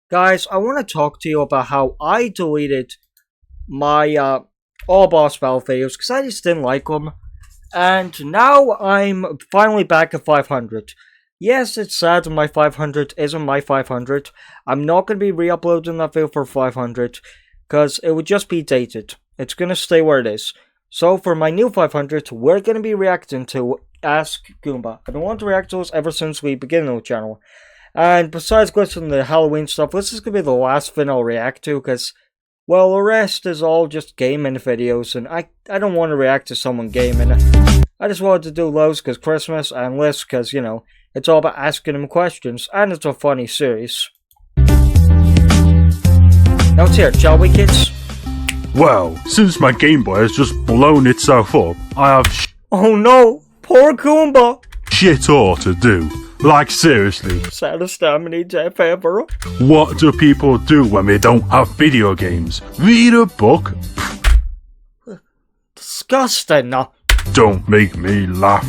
Guys, I want to talk to you about how I deleted my all boss battle videos because I just didn't like them. And now I'm finally back at 500. Yes, it's sad that my 500 isn't my 500. I'm not going to be re-uploading that video for 500 because it would just be dated. It's going to stay where it is. So for my new 500, we're going to be reacting to Ask Goomba. I've been wanting to react to this ever since we began the channel. And besides glitching the Halloween stuff, this is going to be the last thing I'll react to because, well, the rest is all just gaming videos, and I don't want to react to someone gaming. I just wanted to do those because Christmas, and lists because, you know, it's all about asking them questions, and it's a funny series. Now let's hear it, shall we, kids? Well, since my Game Boy has just blown itself up, I have Oh no, poor Goomba! shit all to do. Like, seriously. Saddest damage death ever. What do people do when they don't have video games? Read a book? Disgusting. Don't make me laugh.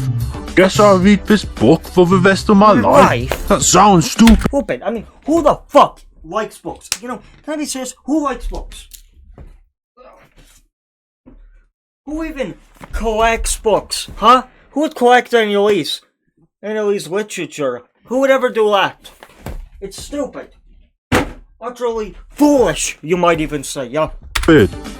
Guess I'll read this book for the rest of my life. That sounds stupid. Stupid. I mean, who the fuck likes books? You know, can I be serious? Who likes books? Who even collects books? Huh? Who would collect any of these? Any literature? Who would ever do that? It's stupid. Utterly foolish, you might even say, yeah.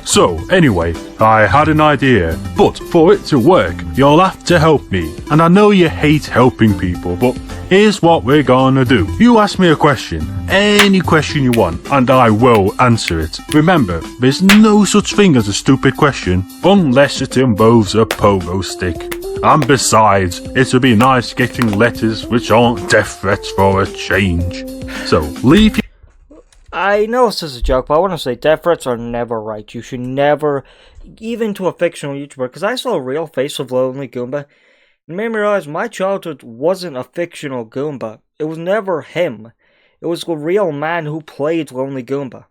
So, anyway, I had an idea, but for it to work, you'll have to help me. And I know you hate helping people, but here's what we're gonna do. You ask me a question, any question you want, and I will answer it. Remember, there's no such thing as a stupid question, unless it involves a pogo stick. And besides, it would be nice getting letters which aren't death threats for a change. So, leave your... I know this is a joke, but I want to say death threats are never right. You should never, even to a fictional YouTuber, because I saw a real face of Lonely Goomba, and made me realize my childhood wasn't a fictional Goomba. It was never him. It was the real man who played Lonely Goomba.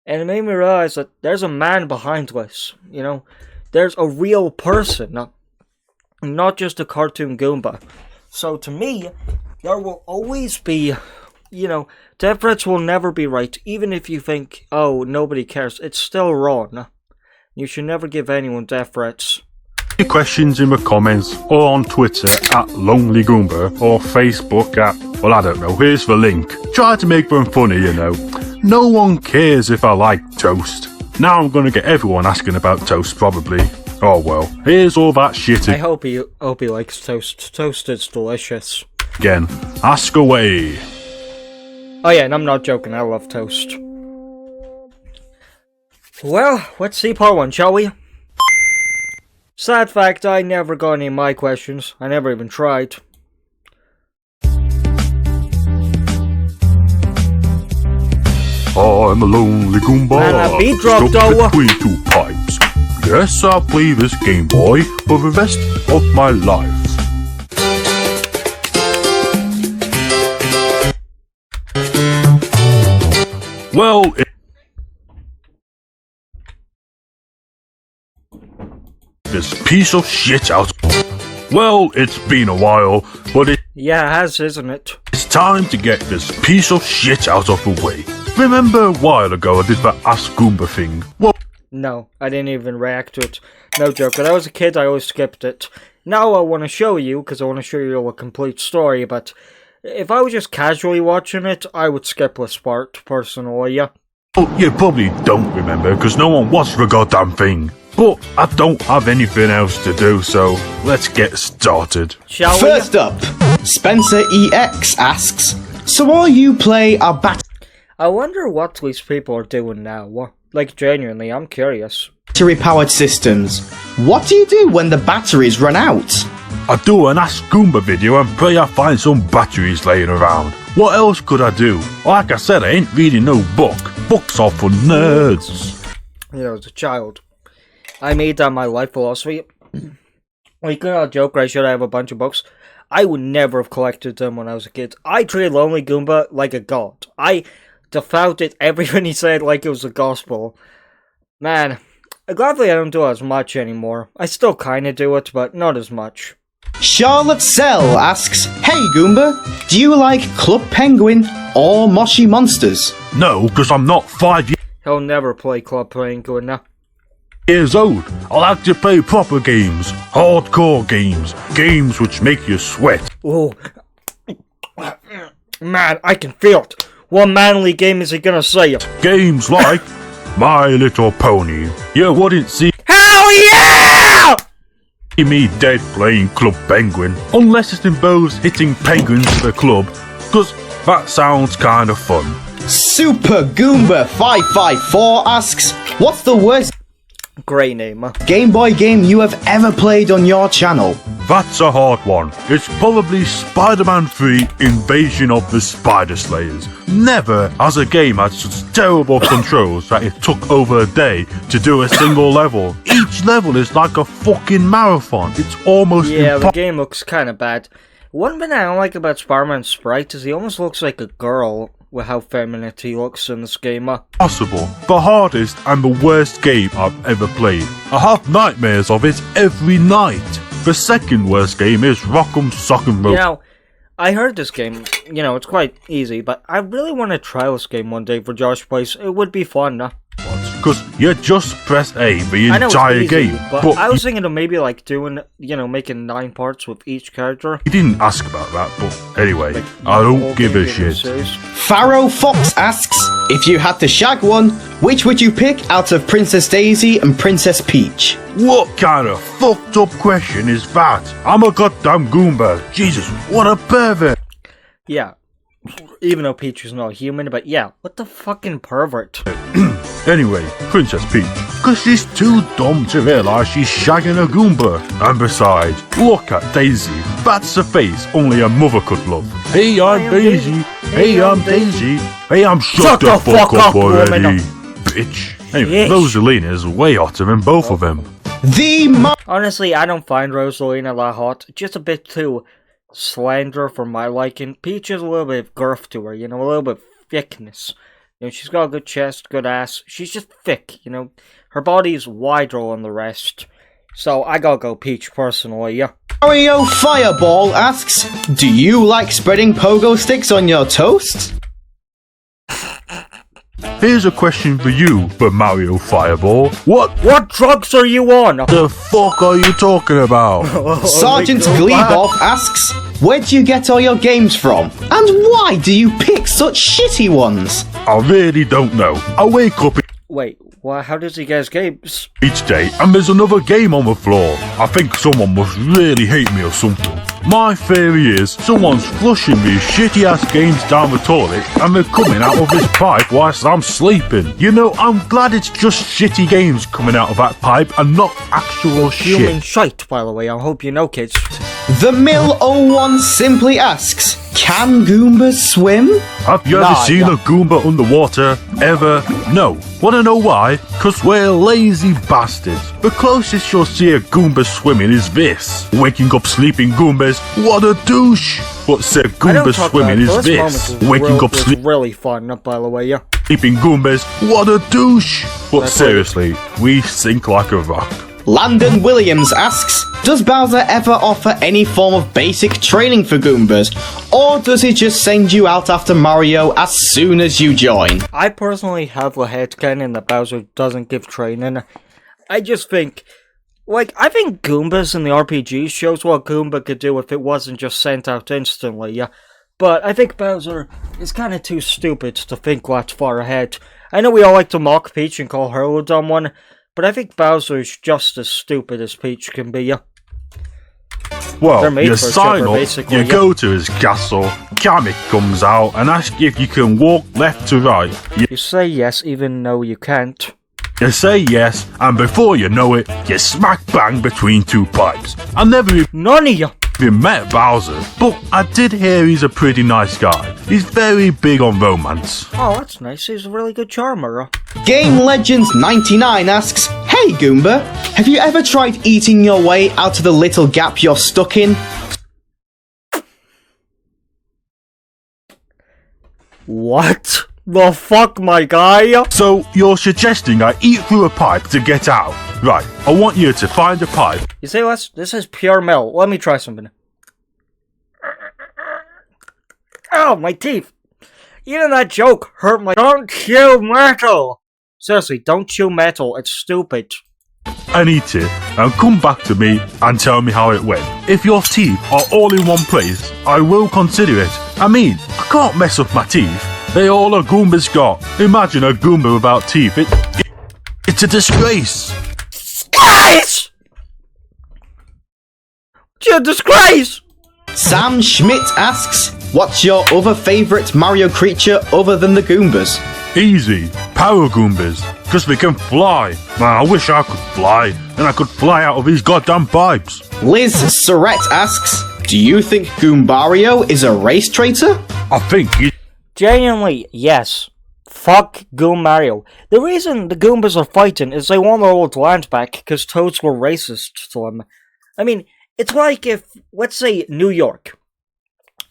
And it made me realize that there's a man behind this, you know? There's a real person, not just a cartoon Goomba. So to me, there will always be, you know, death threats will never be right. Even if you think, oh, nobody cares, it's still wrong. You should never give anyone death threats. Your questions in the comments, or on Twitter at Lonely Goomba, or Facebook at, well, I don't know, here's the link. Try to make them funny, you know. No one cares if I like toast. Now I'm gonna get everyone asking about toast, probably. Oh well, here's all that shit. I hope he likes toast. Toast is delicious. Again, ask away. Oh yeah, and I'm not joking, I love toast. Well, let's see part 1, shall we? Sad fact, I never got any of my questions. I never even tried. I'm a lonely Goomba, Man, that beat drop, stuck though. between two pipes. Guess I'll play this Game Boy for the rest of my life. Well, this piece of shit out. Well, it's been a while, but Yeah, it has, isn't it? it's time to get this piece of shit out of the way. Remember a while ago I did that Ask Goomba thing? Well, No, I didn't even react to it. No joke, when I was a kid I always skipped it. Now I want to show you, because I want to show you a complete story, but if I was just casually watching it, I would skip this part, personally, yeah. you probably don't remember because no one watched the goddamn thing. But I don't have anything else to do, so let's get started. Shall we? First up, Spencer EX asks, so while you play a I wonder what these people are doing now. Like, genuinely, I'm curious. battery-powered systems, what do you do when the batteries run out? I do an Ask Goomba video and pray I find some batteries laying around. What else could I do? Like I said, I ain't reading no book. Books are for nerds. You know, as a child, I made that my life philosophy. Like, you know, a joke, I should have a bunch of books. I would never have collected them when I was a kid. I treated Lonely Goomba like a god. I devoted everything he said like it was the gospel. Man, gladly I don't do as much anymore. I still kinda do it, but not as much. Charlotte Cell asks, hey Goomba, do you like Club Penguin or Moshi Monsters? No, because I'm not 5 He'll never play Club Penguin now. years old. I like to play proper games, hardcore games, games which make you sweat. Oh, man, I can feel it. What manly game is he gonna say? Games like My Little Pony. You wouldn't see Hell yeah! me dead playing Club Penguin unless it involves hitting penguins with a club, because that sounds kind of fun. Super Goomba 554 asks, what's the worst Great name, huh? Game Boy game you have ever played on your channel? That's a hard one. It's probably Spider-Man 3 Invasion of the Spider Slayers. Never has a game had such terrible controls that it took over a day to do a single level. Each level is like a fucking marathon. It's almost Yeah, the game looks kind of bad. One thing I don't like about Spider-Man's sprite is he almost looks like a girl with how feminine he looks in this game. impossible. The hardest and the worst game I've ever played. I have nightmares of it every night. The second worst game is Rock'em Sock'em Roll. You know, I heard this game, you know, it's quite easy, but I really want to try this game one day for Josh plays. It would be fun, Because you just press A the I know entire it's easy, game. but I was thinking of maybe like doing, you know, making 9 parts with each character. He didn't ask about that, but anyway, Like, I the whole don't give game a being shit. series. Pharaoh Fox asks, if you had to shag one, which would you pick out of Princess Daisy and Princess Peach? What kind of fucked up question is that? I'm a goddamn Goomba. Jesus, what a pervert. Yeah, even though Peach is not human, but yeah, what the fucking pervert. Anyway, Princess Peach. Because she's too dumb to realise she's shagging a Goomba. And besides, look at Daisy. That's a face only a mother could love. Hey, I'm am Daisy. Daisy. Hey, I'm Daisy. Hey, I'm shut the fuck up already. woman. Bitch. Anyway, Bitch. Rosalina is way hotter than both of them. Honestly, I don't find Rosalina that hot. Just a bit too slender for my liking. Peach has a little bit of girth to her, you know, a little bit of thickness. You know, she's got a good chest, good ass. She's just thick, you know. Her body's wider than the rest. So I gotta go Peach personally, yeah. Mario Fireball asks, do you like spreading pogo sticks on your toast? Here's a question for you, but Mario Fireball. What drugs are you on? The fuck are you talking about? Sergeant Gleeboff asks, where do you get all your games from? And why do you pick such shitty ones? I really don't know. I wake up Wait, how does he get his games? each day and there's another game on the floor. I think someone must really hate me or something. My theory is someone's flushing these shitty ass games down the toilet and they're coming out of this pipe whilst I'm sleeping. You know, I'm glad it's just shitty games coming out of that pipe and not actual Human shit. shite, by the way, I hope you know, kids. The Mill01 simply asks, can Goombas swim? Have you Nah, ever seen yeah. a Goomba underwater? Ever? No. Wanna know why? Cause we're lazy bastards. The closest you'll see a Goomba swimming is this. Waking up sleeping Goombas, what a douche! But said I don't Goomba talk swimming about is it, but this this. moment was Waking up was really fun, by the way, yeah. sleeping Goombas, what a douche! But That's seriously, we sink like a rock. Landon Williams asks, does Bowser ever offer any form of basic training for Goombas? Or does he just send you out after Mario as soon as you join? I personally have a headcanon that Bowser doesn't give training. I just think, I think Goombas in the RPG shows what Goomba could do if it wasn't just sent out instantly, yeah. But I think Bowser is kind of too stupid to think that far ahead. I know we all like to mock Peach and call her a dumb one, but I think Bowser is just as stupid as Peach can be, yeah. They're Well, made you for each sign other, up, basically, you yeah. go to his castle, Kamek comes out and asks you if you can walk left to right. You say yes even though you can't. You say yes, and before you know it, you smack bang between two pipes. I never None of you! even met Bowser, but I did hear he's a pretty nice guy. He's very big on romance. Oh, that's nice. He's a really good charmer. Game Legends 99 asks, hey Goomba, have you ever tried eating your way out of the little gap you're stuck in? What the fuck, my guy? So, you're suggesting I eat through a pipe to get out? Right, I want you to find a pipe. You say this is pure milk. Let me try something. Ow, my teeth! Even that joke hurt my— Don't chew metal! Seriously, don't chew metal, it's stupid. And eat it, and come back to me and tell me how it went. If your teeth are all in one place, I will consider it. I mean, I can't mess up my teeth. They all a Goomba's got. Imagine a Goomba without teeth. It's a disgrace. Guys! It's a disgrace! Sam Schmidt asks, what's your other favourite Mario creature other than the Goombas? Easy. Power Goombas. Because they can fly. Man, I wish I could fly. And I could fly out of these goddamn pipes. Liz Surrett asks, do you think Goombario is a race traitor? I think he... Genuinely, yes. Fuck Goombario. The reason the Goombas are fighting is they want their old land back because Toads were racist to them. I mean, it's like if, let's say, New York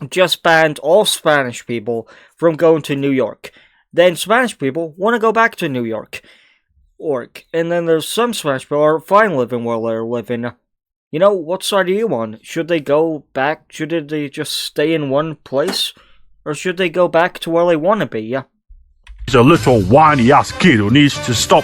just banned all Spanish people from going to New York. Then Spanish people want to go back to New York. And then there's some Spanish people who are fine living where they're living. You know, what side are you on? Should they go back? Should they just stay in one place? Or should they go back to where they want to be? He's a little whiny ass kid who needs to stop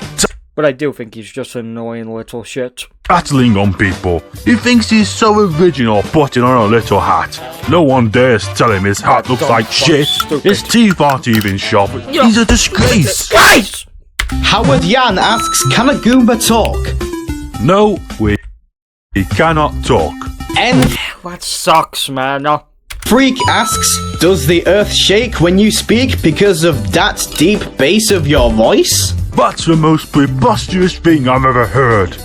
But I do think he's just an annoying little shit. tattling on people. He thinks he's so original putting on a little hat. No one dares tell him his hat looks like shit. Stupid. His teeth aren't even sharp. He's a disgrace. Guys! Howard Yan asks, can a Goomba talk? No, he cannot talk. N That sucks, man. Freak asks, does the earth shake when you speak because of that deep bass of your voice? That's the most preposterous thing I've ever heard.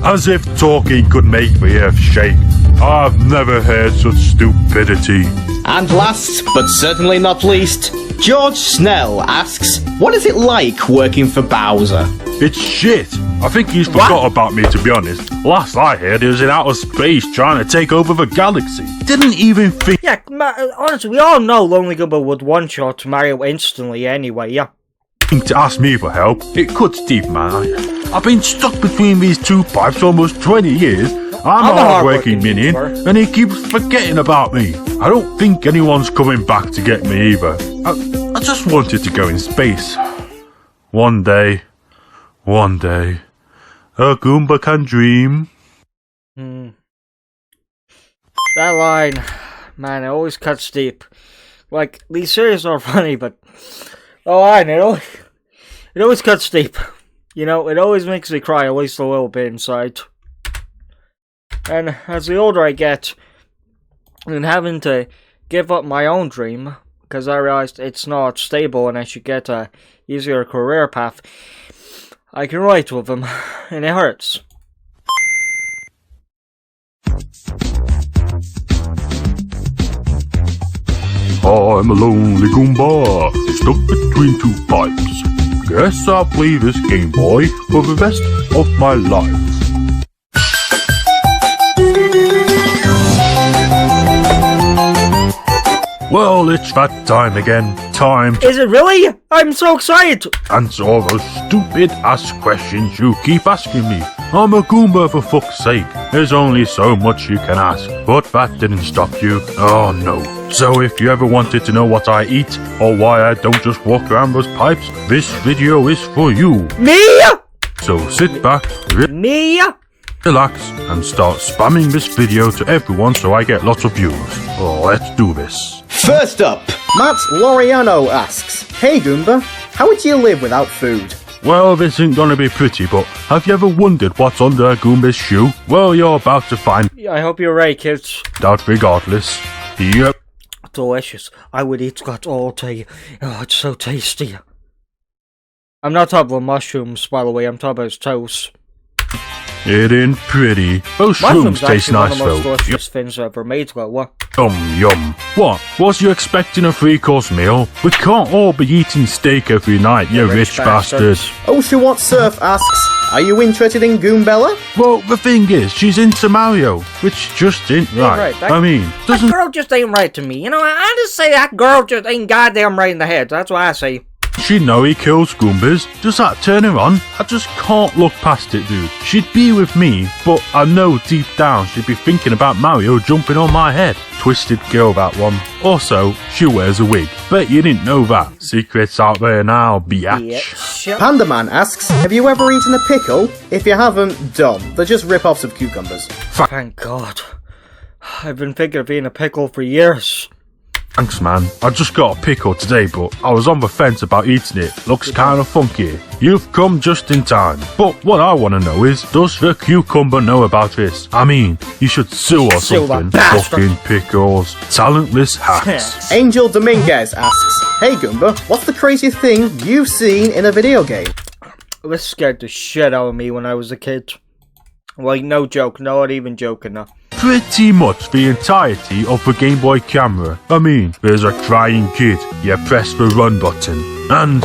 As if talking could make the earth shake. I've never heard such stupidity. And last, but certainly not least, George Snell asks, what is it like working for Bowser? It's shit. I think he's forgot about me, to be honest. Last I heard, he was in outer space trying to take over the galaxy. Didn't even think Yeah, honestly, we all know Lonely Goomba would one-shot Mario instantly anyway, yeah. to ask me for help. It cuts deep, man. I've been stuck between these two pipes for almost 20 years. I'm a hard-working minion, and he keeps forgetting about me. I don't think anyone's coming back to get me either. I just wanted to go in space. One day, a Goomba can dream. That line, man, it always cuts deep. Like, these series are funny, but oh, I know. It always cuts deep. You know, it always makes me cry, at least a little bit inside. And as the older I get, and having to give up my own dream, because I realized it's not stable and I should get a easier career path, I can relate with them, and it hurts. I'm a lonely Goomba, stuck between two pipes. Guess I'll play this Game Boy for the rest of my life. Well, it's that time again. Time to Is it really? I'm so excited! answer all those stupid ass questions you keep asking me. I'm a Goomba, for fuck's sake. There's only so much you can ask. But that didn't stop you. Oh no. So if you ever wanted to know what I eat, or why I don't just walk around those pipes, this video is for you. Me? So sit back, Me? relax, and start spamming this video to everyone so I get lots of views. Let's do this. First up, Matt Loriano asks, hey Goomba, how would you live without food? Well, this ain't gonna be pretty, but have you ever wondered what's under a Goomba's shoe? Well, you're about to find I hope you're right, kids. out regardless. Yep. Delicious. I would eat that all day. Oh, it's so tasty. I'm not talking about mushrooms, by the way. I'm talking about toast. It ain't pretty. Those Mushrooms shrooms taste actually one nice of the most though. delicious things ever made, though. What? Yum yum. What? Was you expecting a 3-course meal? We can't all be eating steak every night, you rich bastard. Ocean What Surf asks, are you interested in Goombella? Well, the thing is, she's into Mario, which just ain't right. right. I mean, That doesn't girl just ain't right to me. You know, I just say that girl just ain't goddamn right in the head. That's what I say. she know he kills Goombas? Does that turn her on? I just can't look past it, dude. She'd be with me, but I know deep down she'd be thinking about Mario jumping on my head. Twisted girl, that one. Also, she wears a wig. Bet you didn't know that. Secrets out there now, biatch. Panda Man asks, have you ever eaten a pickle? If you haven't, dumb. They're just rip-offs of cucumbers. Thank God. I've been thinking of eating a pickle for years. Thanks, man. I just got a pickle today, but I was on the fence about eating it. Looks kinda funky. You've come just in time. But what I want to know is, does the cucumber know about this? I mean, you should sue or something. Fucking pickles. Talentless hacks. Angel Dominguez asks, hey Goomba, what's the craziest thing you've seen in a video game? This scared the shit out of me when I was a kid. Like, no joke, not even joking now. Pretty much the entirety of the Game Boy camera. I mean, there's a crying kid, you press the run button, and...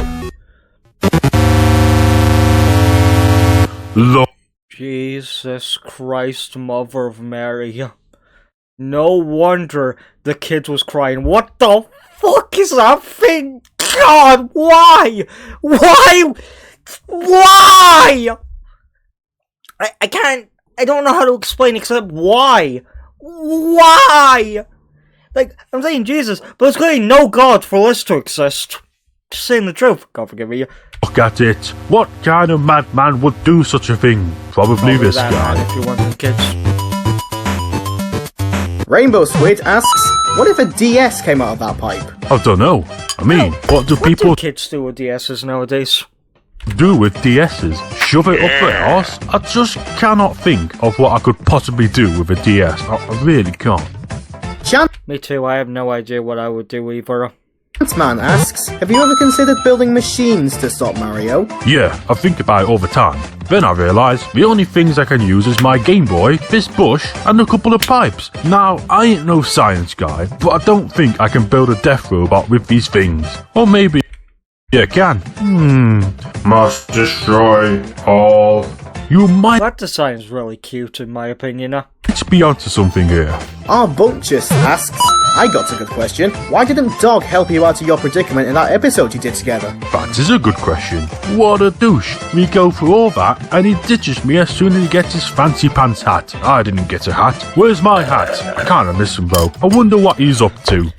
Jesus Christ, Mother of Mary. No wonder the kid was crying. What the fuck is that thing? God, why? Why? Why? I can't... I don't know how to explain except why. Why? Like, I'm saying Jesus, but there's clearly no God for this to exist. Just saying the truth. God forgive me. Look at it. What kind of madman would do such a thing? Probably this that guy. man, if you want the kids. Rainbow Squid asks, what if a DS came out of that pipe? I don't know. I mean, what do people kids do with DSs nowadays? do with DSs? Shove it up their arse? I just cannot think of what I could possibly do with a DS. I really can't. Me too, I have no idea what I would do either. Man asks, have you ever considered building machines to stop Mario? Yeah, I think about it all the time. Then I realise the only things I can use is my Game Boy, this bush, and a couple of pipes. Now, I ain't no science guy, but I don't think I can build a death robot with these things. Or maybe I can. Must destroy all. You might That design's really cute in my opinion. be onto something here. Arbulchus asks, I got a good question. Why didn't Dog help you out of your predicament in that episode you did together? That is a good question. What a douche. We go through all that, and he ditches me as soon as he gets his fancy pants hat. I didn't get a hat. Where's my hat? I kinda miss him though. I wonder what he's up to.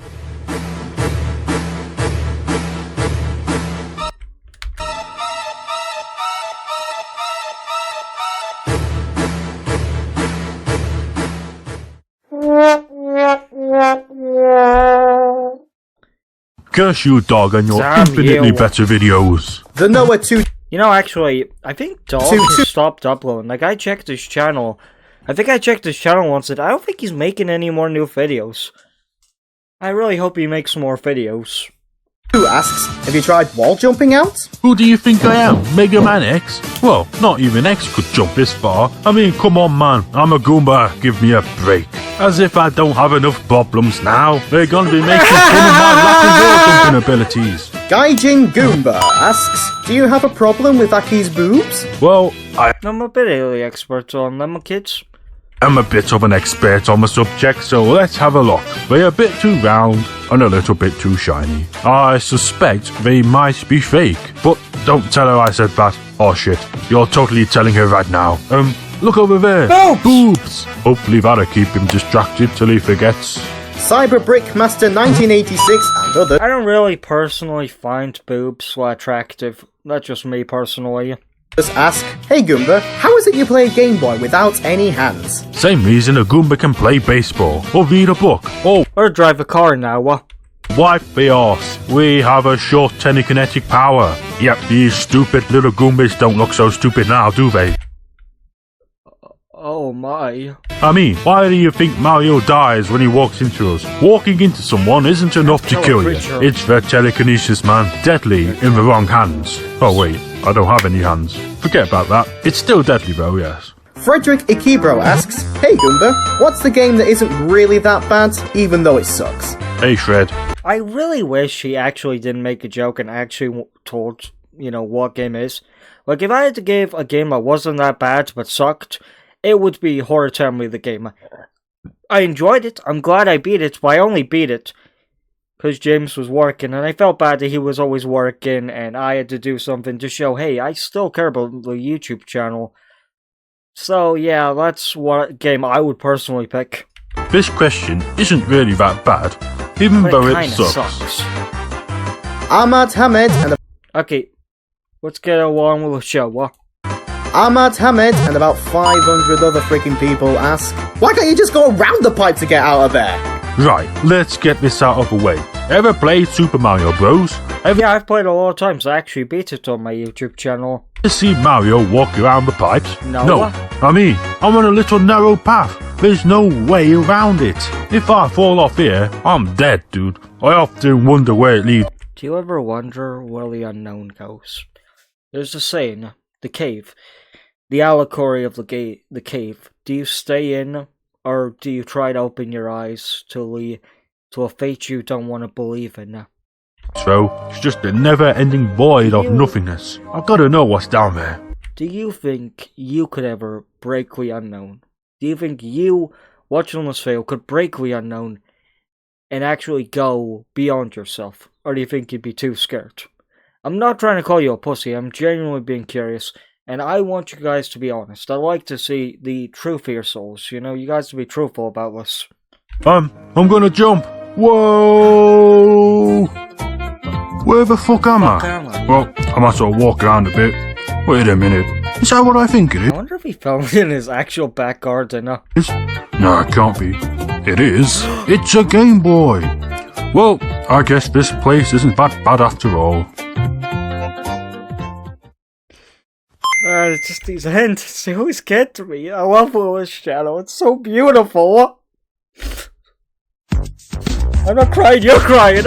Curse you, Dog, and your Damn infinitely you. better videos. The Noah 2 You know, actually, I think Dog has stopped uploading. Like, I checked his channel. I think I checked his channel once, and I don't think he's making any more new videos. I really hope he makes more videos. asks, have you tried wall jumping out? Who do you think I am? Mega Man X? Well, not even X could jump this far. I mean, come on, man. I'm a Goomba. Give me a break. As if I don't have enough problems now. They're gonna be making fun of my rock and roll jumping abilities. Gaijin Goomba asks, do you have a problem with Aki's boobs? Well, I'm a bit of the expert on them, kids. I'm a bit of an expert on the subject, so let's have a look. They're a bit too round and a little bit too shiny. I suspect they might be fake, but don't tell her I said that. Oh shit, you're totally telling her right now. Look over there. Boobs! Boobs! Hopefully that'll keep him distracted till he forgets. Cyberbrick Master 1986 and others I don't really personally find boobs so attractive. That's just me personally. ask, hey Goomba, how is it you play a Game Boy without any hands? Same reason a Goomba can play baseball, or read a book, Or drive a car now, wipe the arse. We have a short telekinetic power. Yep, these stupid little Goombas don't look so stupid now, do they? Oh my. I mean, why do you think Mario dies when he walks into us? Walking into someone isn't enough to kill you. It's the telekinesis, man. Deadly in the wrong hands. Oh wait, I don't have any hands. Forget about that. It's still deadly though, yes. Frederick Ikebro asks, hey Goomba, what's the game that isn't really that bad, even though it sucks? Hey Fred. I really wish he actually didn't make a joke and actually told, what game is. Like, if I had to give a game that wasn't that bad but sucked, it would be Horror Family the game. I enjoyed it, I'm glad I beat it, but I only beat it because James was working, and I felt bad that he was always working, and I had to do something to show, hey, I still care about the YouTube channel. So yeah, that's what game I would personally pick. This question isn't really that bad, even But though it it kinda sucks. Ahmad Hamid and Okay, let's get along with the show, what? Ahmad Hamid and about 500 other freaking people ask, why can't you just go around the pipe to get out of there? Right, let's get this out of the way. Ever played Super Mario Bros? Ever Yeah, I've played a lot of times. I actually beat it on my YouTube channel. see Mario walk around the pipes? No. I mean, I'm on a little narrow path. There's no way around it. If I fall off here, I'm dead, dude. I often wonder where it leads. Do you ever wonder where the unknown goes? There's a saying, the cave. The allegory of the cave. Do you stay in, or do you try to open your eyes to a fate you don't want to believe in? So, it's just a never-ending void of nothingness. I've got to know what's down there. Do you think you could ever break the unknown? Do you think you, watching this video, could break the unknown and actually go beyond yourself? Or do you think you'd be too scared? I'm not trying to call you a pussy, I'm genuinely being curious. And I want you guys to be honest. I like to see the truth of your souls. You know, you guys to be truthful about this. I'm gonna jump. Whoa! Where the fuck am I? Well, I might as well walk around a bit. Wait a minute. Is that what I think it I wonder if he fell in his actual back garden. is? No, it can't be. It is. It's a Game Boy. Well, I guess this place isn't that bad after all. It's just these hints. They always get to me. I love this channel. It's so beautiful. I'm not crying. You're crying.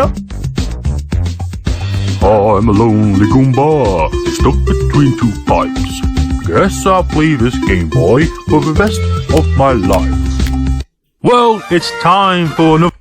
I'm a lonely Goomba, stuck between two pipes. Guess I'll play this Game Boy for the rest of my life. Well, it's time for another.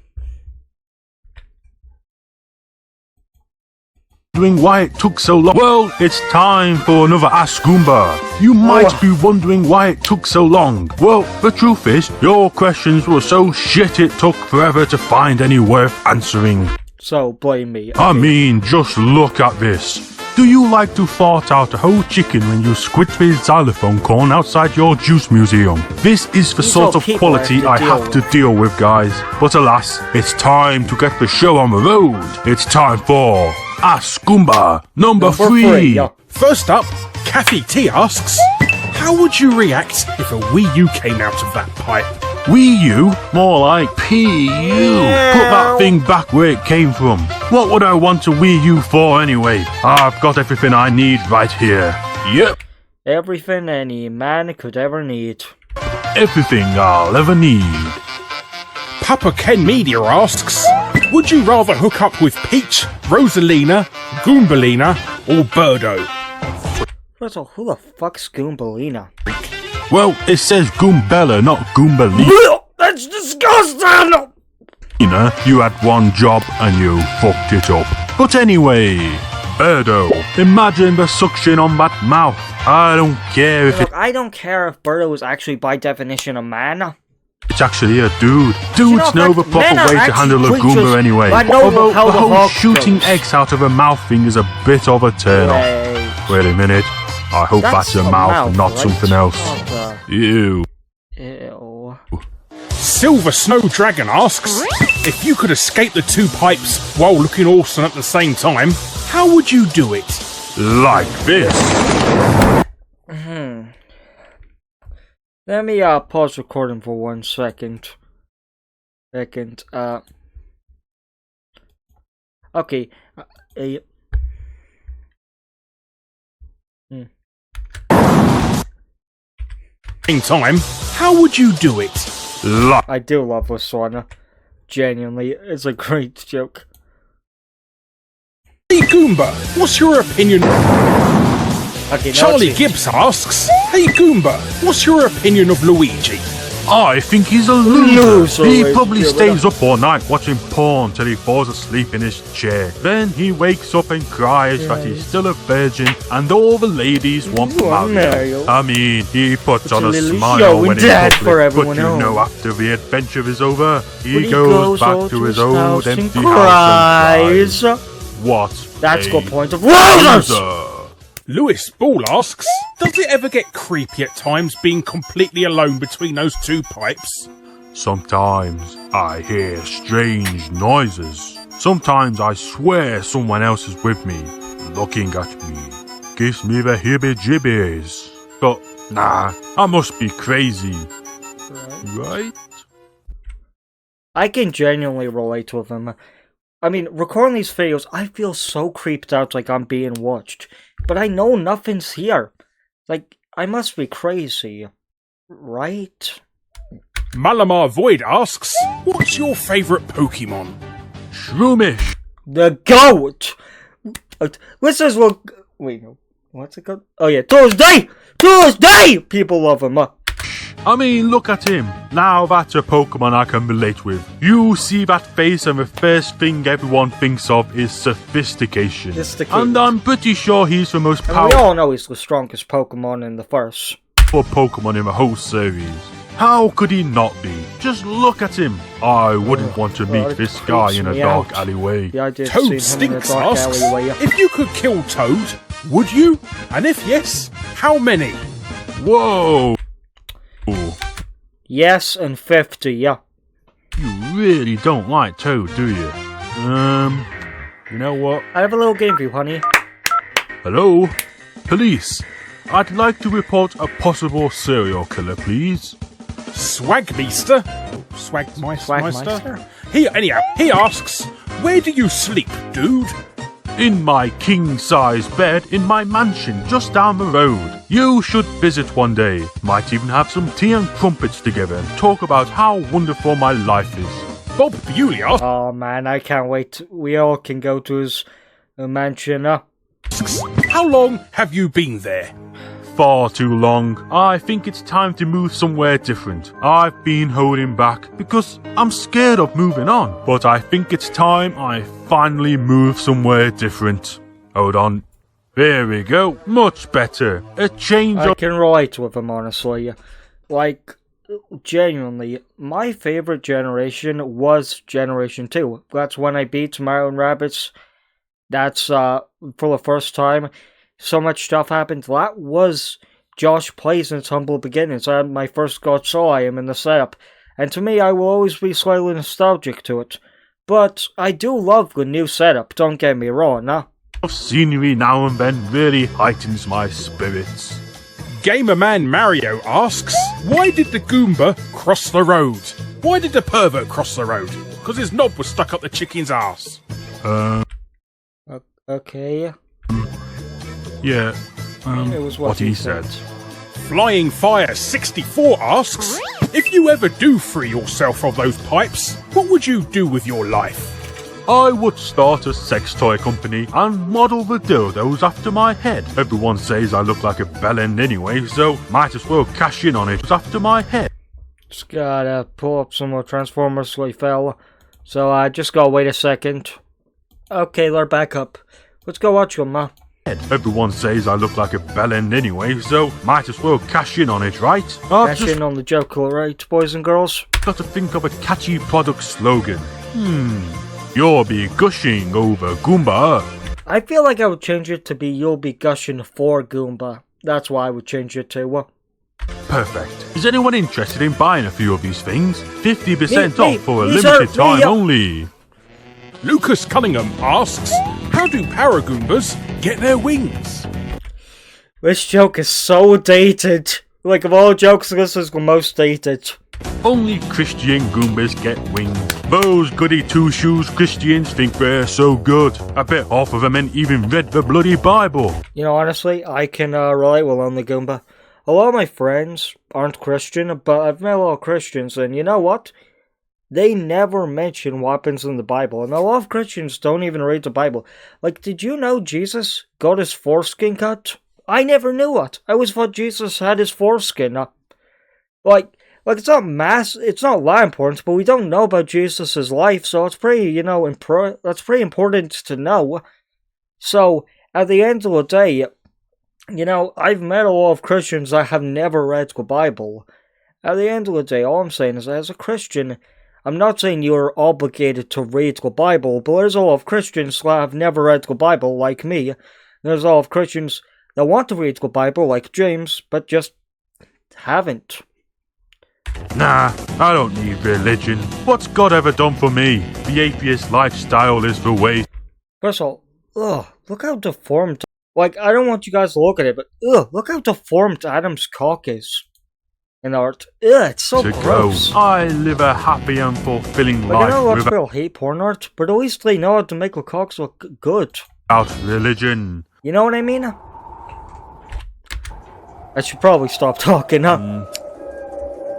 Wondering why it took so long. Well, it's time for another Ask Goomba. You might be wondering why it took so long. Well, the truth is, your questions were so shit it took forever to find any worth answering. So, blame me. I mean, just look at this. Do you like to fart out a whole chicken when you squid the xylophone corn outside your juice museum? This is the These sort are of people quality I have to deal with, guys. But alas, it's time to get the show on the road. It's time for Ask Goomba number 3. Yeah. First up, Kathy T asks, how would you react if a Wii U came out of that pipe? Wii U? More like PU. Put that thing back where it came from. What would I want a Wii U for anyway? I've got everything I need right here. Yep. Everything any man could ever need. Everything I'll ever need. Papa Ken Media asks, would you rather hook up with Peach, Rosalina, Goombalina, or Birdo? First of all, who the fuck's Goombalina? Well, it says Goombella, not Goombalina. That's disgusting! You had one job and you fucked it up. But anyway, Birdo, imagine the suction on that mouth. I don't care if Look, I don't care if Birdo is actually by definition a man. it's actually a dude. Dudes know the proper men are way to handle a actually Goomba creatures anyway. that know Although how the the whole hawk shooting goes. eggs out of a mouth thing is a bit of a turn off. Wait a minute. I hope that's a mouth and not right? something else. What Ew. the- Ew. Silver Snow Dragon asks, if you could escape the two pipes while looking awesome at the same time, how would you do it? Like this. Let me pause recording for 1 second. Okay. Same time, how would you do it? Like. I do love this one. Genuinely, it's a great joke. Hey Goomba, what's your opinion? Okay, now Charlie it's- Gibbs asks, hey Goomba, what's your opinion of Luigi? I think he's a loser. He ladies probably and stays up all night watching porn till he falls asleep in his chair. Then he wakes up and cries that he's still a virgin and all the ladies want to marry him. I mean, he puts on a smile when in public, but you know after the adventure is over, he goes back to his old empty house and cries. What? That's the point of losers! Lewis Ball asks, does it ever get creepy at times being completely alone between those two pipes? Sometimes I hear strange noises. Sometimes I swear someone else is with me, looking at me. Gives me the heebie-jeebies. But nah, I must be crazy. Right? I can genuinely relate with him. I mean, recording these videos, I feel so creeped out like I'm being watched. But I know nothing's here. Like, I must be crazy. Right? Malamar Void asks, what's your favourite Pokemon? Shroomish. The goat! Let's just look... Wait, no. What's it called? Oh yeah, Thursday! Thursday! People love him. I mean, look at him. Now that's a Pokemon I can relate with. You see that face and the first thing everyone thinks of is sophistication. And I'm pretty sure he's the most powerful. We all know he's the strongest Pokemon in the first. Pokemon in the whole series. How could he not be? Just look at him. I wouldn't want to meet this guy in a dark alleyway. Yeah, I did Toad Stinks asks, if you could kill Toad, would you? And if yes, how many? Whoa! Yes, and 50, yeah. You really don't like Toad, do you? You know what? I have a little game for you, honey. Hello? Police. I'd like to report a possible serial killer, please. Swagmeister? Swagmeister? He asks, where do you sleep, dude? In my king-size bed in my mansion just down the road. You should visit one day. Might even have some tea and crumpets together and talk about how wonderful my life is. Bob Bewley asks, oh man, I can't wait. We all can go to his mansion. How long have you been there? Far too long. I think it's time to move somewhere different. I've been holding back because I'm scared of moving on. But I think it's time I finally move somewhere different. Hold on. There we go. Much better. A change I can relate with him, honestly. Like, genuinely, my favorite generation was Generation 2. That's when I beat Mario and Rabbids. That's, for the first time. So much stuff happened. That was Josh Plays in its humble beginnings. I had my first God Soul item in the setup. And to me, I will always be slightly nostalgic to it. But I do love the new setup, don't get me wrong, huh? Scenery now and then really heightens my spirits. Gamerman Mario asks, why did the Goomba cross the road? Why did the pervert cross the road? Because his knob was stuck up the chicken's ass. Okay. Yeah, it was what he said. Flying Fire 64 asks, if you ever do free yourself of those pipes, what would you do with your life? I would start a sex toy company and model the dildos after my head. Everyone says I look like a bellend anyway, so might as well cash in on it after my head. Just gotta pull up some more Transformers, fella. So just gotta wait a second. Okay, they're back up. Let's go watch them, ma. Everyone says I look like a bellend anyway, so might as well cash in on it, right? Cash in on the joke, alright, boys and girls? Got to think of a catchy product slogan. You'll be gushing over Goomba. I feel like I would change it to be you'll be gushing for Goomba. That's why I would change it to. Perfect. Is anyone interested in buying a few of these things? 50% off for a limited time only. Lucas Cunningham asks, how do Paragoombas get their wings? This joke is so dated. Like, of all jokes, this is the most dated. Only Christian Goombas get wings. Those goody two-shoes Christians think they're so good. I bet half of them ain't even read the bloody Bible. You know, honestly, I can relate with Only Goomba. A lot of my friends aren't Christian, but I've met a lot of Christians, and you know what? They never mention weapons in the Bible, and a lot of Christians don't even read the Bible. Like, did you know Jesus got his foreskin cut? I never knew it. I always thought Jesus had his foreskin. Like, Like, it's not that important, but we don't know about Jesus' life, so it's pretty, that's pretty important to know. So, at the end of the day, I've met a lot of Christians that have never read the Bible. At the end of the day, all I'm saying is that as a Christian, I'm not saying you're obligated to read the Bible, but there's a lot of Christians that have never read the Bible, like me. There's a lot of Christians that want to read the Bible, like James, but just haven't. Nah, I don't need religion. What's God ever done for me? The atheist lifestyle is the way. First of all, look how deformed. Like, I don't want you guys to look at it, but look how deformed Adam's cock is in art. It's so gross. I live a happy and fulfilling life. I know lots of people hate porn art, but at least they know how to make their cocks look good. Without religion. You know what I mean? I should probably stop talking, huh?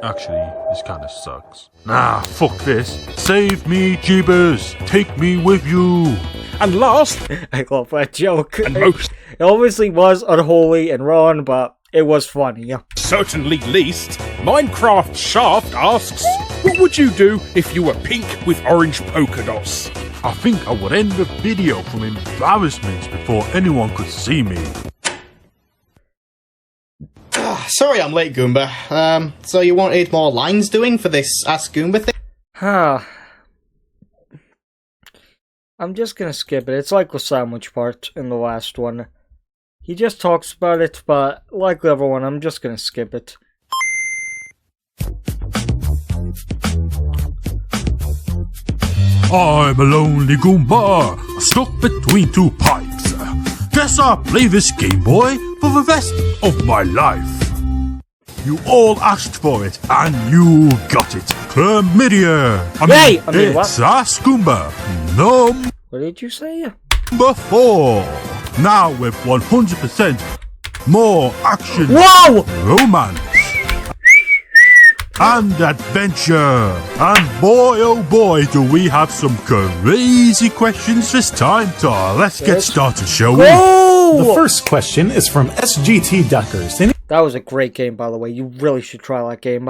Actually, this kinda sucks. Nah, fuck this. Save me, Jeebus. Take me with you. And last, I love that joke. and most It obviously was unholy and wrong, but it was funny. certainly least, Minecraft Shaft asks, what would you do if you were pink with orange polka dots? I think I would end the video from embarrassment before anyone could see me. Sorry I'm late, Goomba. So you wanted more lines doing for this Ask Goomba thing? I'm just gonna skip it. It's like the sandwich part in the last one. He just talks about it, but like the other one, I'm just gonna skip it. I'm a lonely Goomba, stuck between two pipes. Guess I'll play this Game Boy for the rest of my life. You all asked for it, and you got it. Chlamydia. It's Ask Goomba. What did you say? Number 4. Now with 100% more action, Whoa! romance, and adventure. And boy, oh boy, do we have some crazy questions this time. So let's get started, shall we? Whoa! The first question is from SGT Duckers, and That was a great game, by the way. You really should try that game.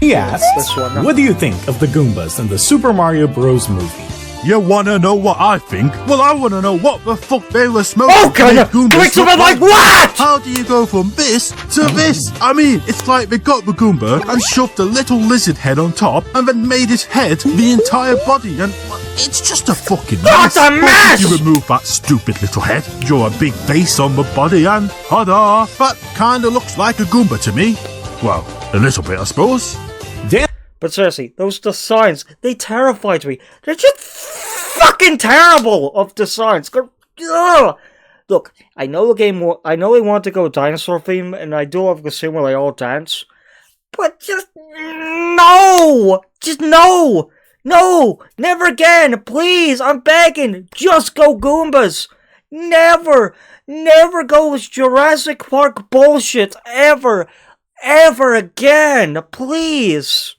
he asks, This one. what do you think of the Goombas in the Super Mario Bros. Movie? You wanna know what I think? Well, I wanna know what the fuck they were smoking. Oh, can you Goombas doing something look like what? How do you go from this to this? I mean, it's like they got the Goomba and shoved a little lizard head on top and then made his head the entire body, and it's just a fucking mess. That's a mess! If you remove that stupid little head, draw a big face on the body, and ta-da! That kinda looks like a Goomba to me. Well, a little bit, I suppose. Dan But seriously, those designs, they terrified me. They're just fucking terrible of designs. Ugh. Look, I know the game. I know they want to go dinosaur theme, and I do love the scene where they all dance. But just no, no, never again, please. I'm begging. Just go Goombas. Never go with Jurassic Park bullshit ever again, please.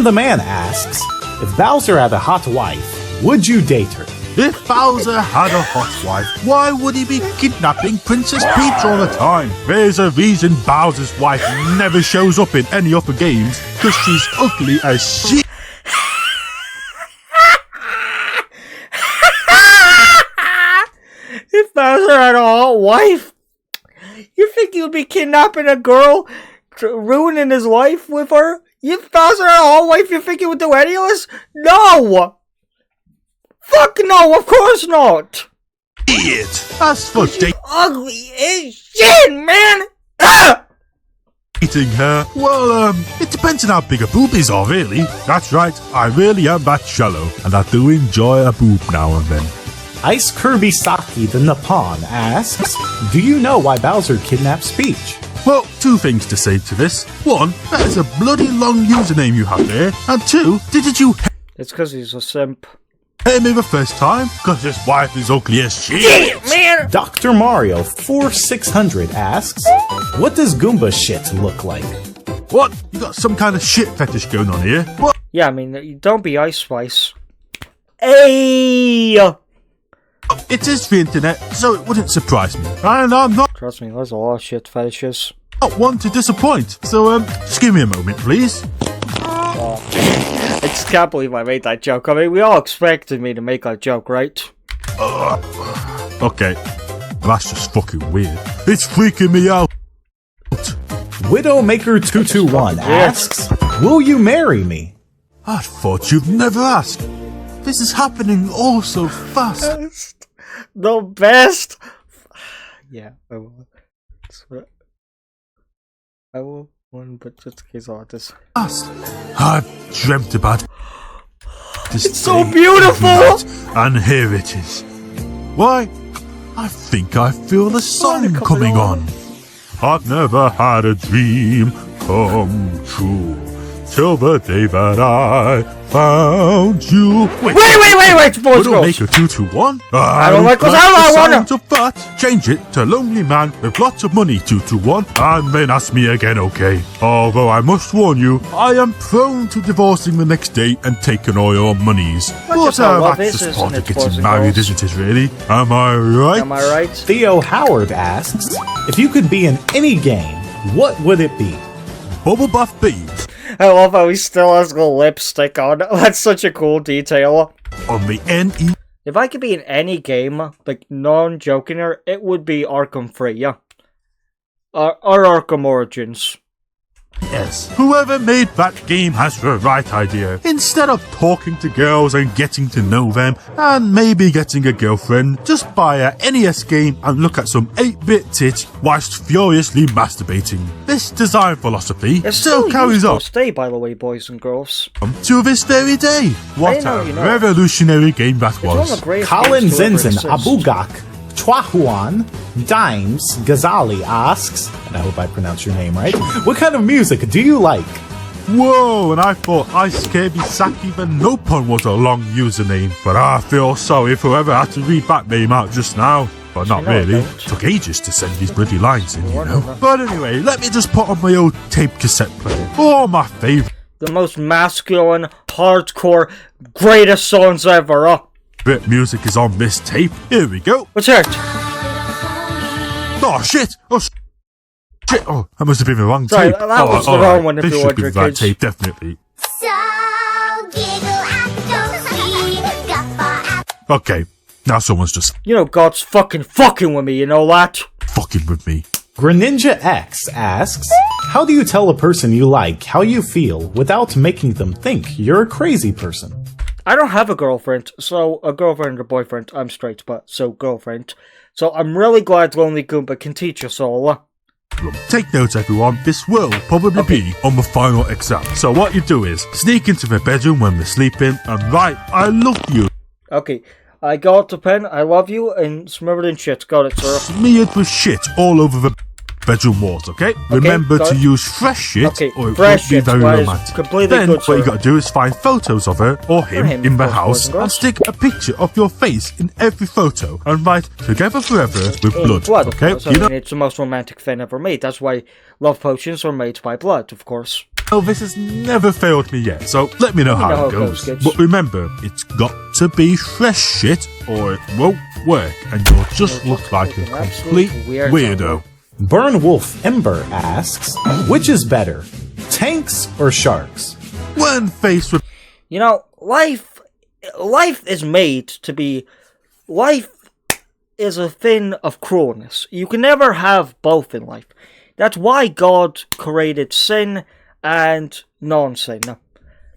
the man asks, if Bowser had a hot wife, would you date her? If Bowser had a hot wife, why would he be kidnapping Princess Peach all the time? There's a reason Bowser's wife never shows up in any other games, because she's ugly as shit. If Bowser had a hot wife, you think he would be kidnapping a girl, ruining his life with her? If Bowser had a hot wife, you think he would do any of this? No! Fuck no, of course not! Idiot! As for Ugly as shit, man! Ah! dating her, well, it depends on how big her boobies are, really. That's right, I really am that shallow, and I do enjoy a boob now and then. Ice Kirby Saki the Nippon asks, do you know why Bowser kidnaps Peach? Well, two things to say to this. One, that is a bloody long username you have there. And two, did you It's because he's a simp. hate me the first time? Because his wife is ugly as shit. Damn, man! Dr. Mario 4600 asks, what does Goomba shit look like? What? You got some kind of shit fetish going on here? What? Yeah, I mean, don't be Ice Spice. Hey! It is the internet, so it wouldn't surprise me. And I'm not Trust me, there's a lot of shit fetishes. one to disappoint. So, just give me a moment, please. I just can't believe I made that joke. I mean, we all expected me to make that joke, right? Okay, that's just fucking weird. It's freaking me out. Widowmaker221 asks, will you marry me? I thought you'd never ask. This is happening all so fast. The best. Yeah, I will. I will one, but just in case I want this. I've dreamt about this. It's so day beautiful! every night, and here it is. Why? I think I feel the sun coming on. I've never had a dream come true till the day that I found you. Wait, boys, girls. Make a 221. I don't like what's out, I wanna. Of that. Change it to lonely man with lots of money 221, and then ask me again, okay? Although I must warn you, I am prone to divorcing the next day and taking all your monies. That's how love that's is, just isn't part it, of boys getting and married, girls? isn't it? Really? Am I right? Am I right? Theo Howard asks, if you could be in any game, what would it be? Bubble Bath Babe I love how he still has the lipstick on. That's such a cool detail. on the NE. If I could be in any game, like non-joking, it would be Arkham Free, yeah. Or Arkham Origins. Yes. Whoever made that game has the right idea. Instead of talking to girls and getting to know them, and maybe getting a girlfriend, just buy a NES game and look at some 8-bit tits whilst furiously masturbating. This design philosophy It's still carries used on to stay, by the way, boys and girls. to this very day. What know a you know. revolutionary game that It's one of was. the greatest Colin games to ever Zinzin, exist. Abugak, Chwahuan, Dimes, Ghazali asks, and I hope I pronounced your name right, what kind of music do you like? Whoa, and I thought Ice Kirby Saki Venopon was a long username, but I feel sorry for whoever had to read that name out just now. But not You know I really. don't. Took ages to send these bloody lines in, you know. Whatever. But anyway, let me just put on my old tape cassette player. Oh, my favourite The most masculine, hardcore, greatest songs ever, music is on this tape. Here we go. Let's hear it. Oh, shit. Oh, shit. Oh, that must have been the wrong Sorry, tape. that was the alright. wrong one if This you should want be your the right kids. tape, definitely. So giggle at the guffaw at Okay, now someone's just You know God's fucking with me, you know that? fucking with me. Greninja X asks, how do you tell a person you like how you feel without making them think you're a crazy person? I don't have a girlfriend, so a girlfriend or boyfriend. I'm straight, but so girlfriend. So I'm really glad Lonely Goomba can teach us all. Take notes, everyone. This will probably be on the final exam. So what you do is sneak into the bedroom when they're sleeping and write, I love you, Okay, I got the pen, I love you, and smeared in shit. Got it, sir. smeared with shit all over the bedroom walls, okay? Remember got to it. use fresh shit Okay, or it fresh won't be shit, very that is romantic. completely Then good, what sir. you gotta do is find photos of her or him him, in the of course, boys house and and girls. stick a picture of your face in every photo and write together forever with In blood, blood, of okay? course. I You mean, know it's the most romantic thing ever made. That's why love potions are made by blood, of course. this has never failed me yet, so let me know how know it goes. kids. But remember, it's got to be fresh shit or it won't work and you'll just look like a an absolute complete weirdo. weirdo. Burn Wolf Ember asks, which is better, tanks or sharks? When faced with You know, life is made to be. Life is a thing of cruelness. You can never have both in life. That's why God created sin and non-sin.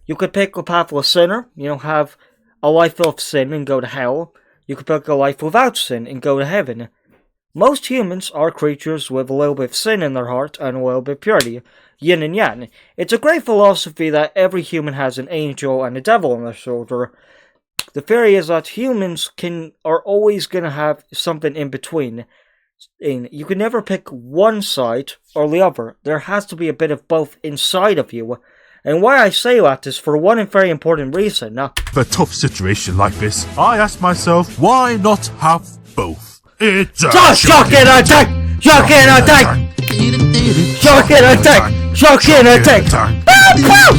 You could pick the path of a sinner, have a life of sin and go to hell. You could pick a life without sin and go to heaven. Most humans are creatures with a little bit of sin in their heart and a little bit of purity, yin and yang. It's a great philosophy that every human has an angel and a devil on their shoulder. The theory is that humans are always going to have something in between. And you can never pick one side or the other. There has to be a bit of both inside of you. And why I say that is for one very important reason. a tough situation like this, I ask myself, why not have both? It's a Shock and attack! Shock and attack! Shock and attack! Shock and attack!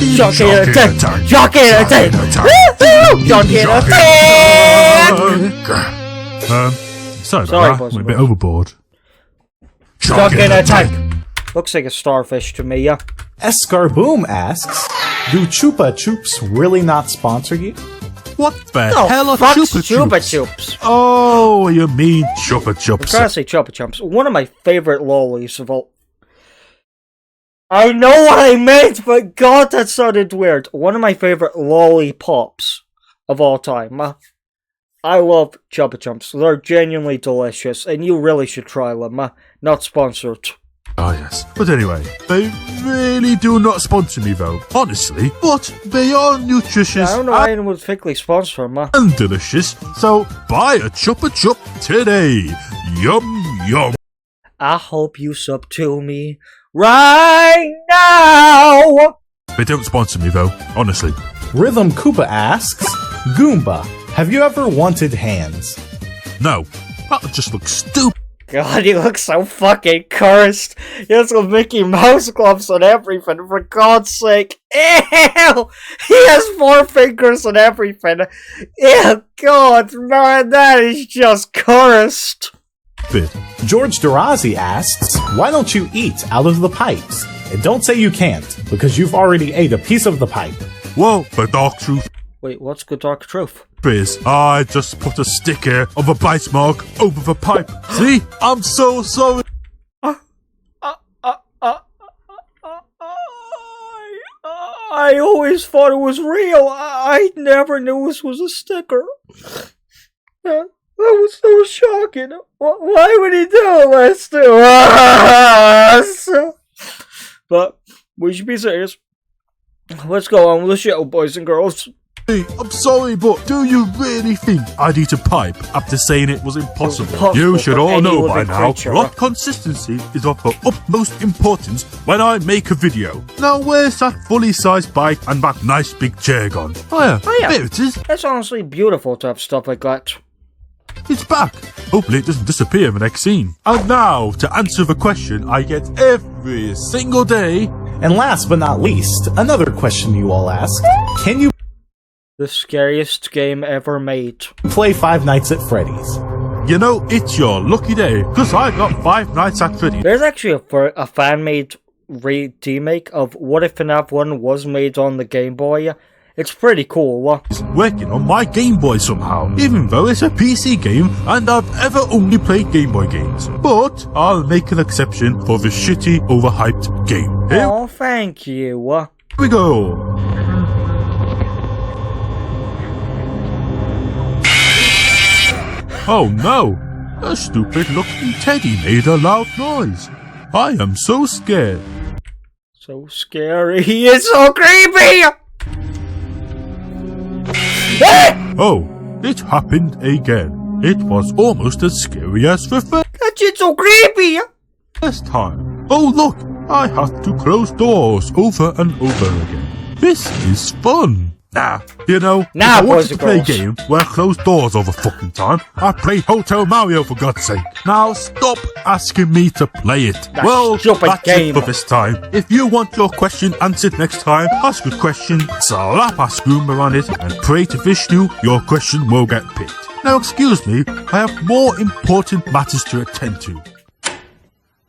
Shock and attack! Shock and attack! Woo-hoo! Shock and attack! Sorry Sorry, about that, boys went a and bit girls. overboard. Shock and attack! Looks like a starfish to me, yeah. Escarboom asks, Do Chupa Chups really not sponsor you? What the No, hell are fuck Chupa Chupa Chups? Chups. Oh, you mean Chupa I Chups. gotta say Chupa Chups. One of my favorite lollies of all. I know what I meant, but God, that sounded weird. One of my favorite lollipops of all time. I love Chupa Chups. They're genuinely delicious, and you really should try them. Not sponsored. Oh yes. But anyway, they really do not sponsor me though, honestly. But they are nutritious I don't know why anyone would thickly sponsor them. and delicious, so buy a Chupa Chup today. Yum yum. I hope you sub to me right now! They don't sponsor me though, honestly. Rhythm Koopa asks, Goomba, have you ever wanted hands? No, that just looks stupid. God, he looks so fucking cursed. He has some Mickey Mouse gloves and everything, for God's sake. Ew! He has 4 fingers and everything. Ew, God, man, that is just cursed. George Durazi asks, why don't you eat out of the pipes? And don't say you can't, because you've already ate a piece of the pipe. Well, the dark truth Wait, what's good dark truth? is I just put a sticker of a bite mark over the pipe. See? I'm so sorry. I always thought it was real. I never knew this was a sticker. That was shocking. Why would he do this to us? But we should be serious. Let's go on with the show, boys and girls. Hey, I'm sorry, but do you really think I'd eat a pipe after saying it was impossible? You should for all any know by living now creature. what consistency is of the utmost importance when I make a video. Now where's that fully sized bike and that nice big chair gone? Oh yeah, there it is. It's honestly beautiful to have stuff like that. It's back. Hopefully it doesn't disappear in the next scene. And now, to answer the question I get every single day. And last but not least, another question you all asked, can you The scariest game ever made. play Five Nights at Freddy's? You know, it's your lucky day, because I got 5 Nights at Freddy's. There's actually a fan-made remake of What If FNAF 1 was made on the Game Boy. It's pretty cool. Working on my Game Boy somehow, even though it's a PC game and I've ever only played Game Boy games. But I'll make an exception for the shitty, overhyped game. Here Oh, thank you. we go. Oh no! A stupid looking teddy made a loud noise. I am so scared. So scary. He is so creepy! Oh, it happened again. It was almost as scary as the That shit's so creepy! first time. Oh look, I have to close doors over and over again. This is fun. Nah, you know, Nah, if I boys wanted and to play a girls. game where closed doors all the fucking time, I played Hotel Mario for God's sake. Now stop asking me to play it. That Well, stupid that's game. it for this time. If you want your question answered next time, ask a question, slap a Goomba on it, and pray to Vishnu your question will get picked. Now excuse me, I have more important matters to attend to.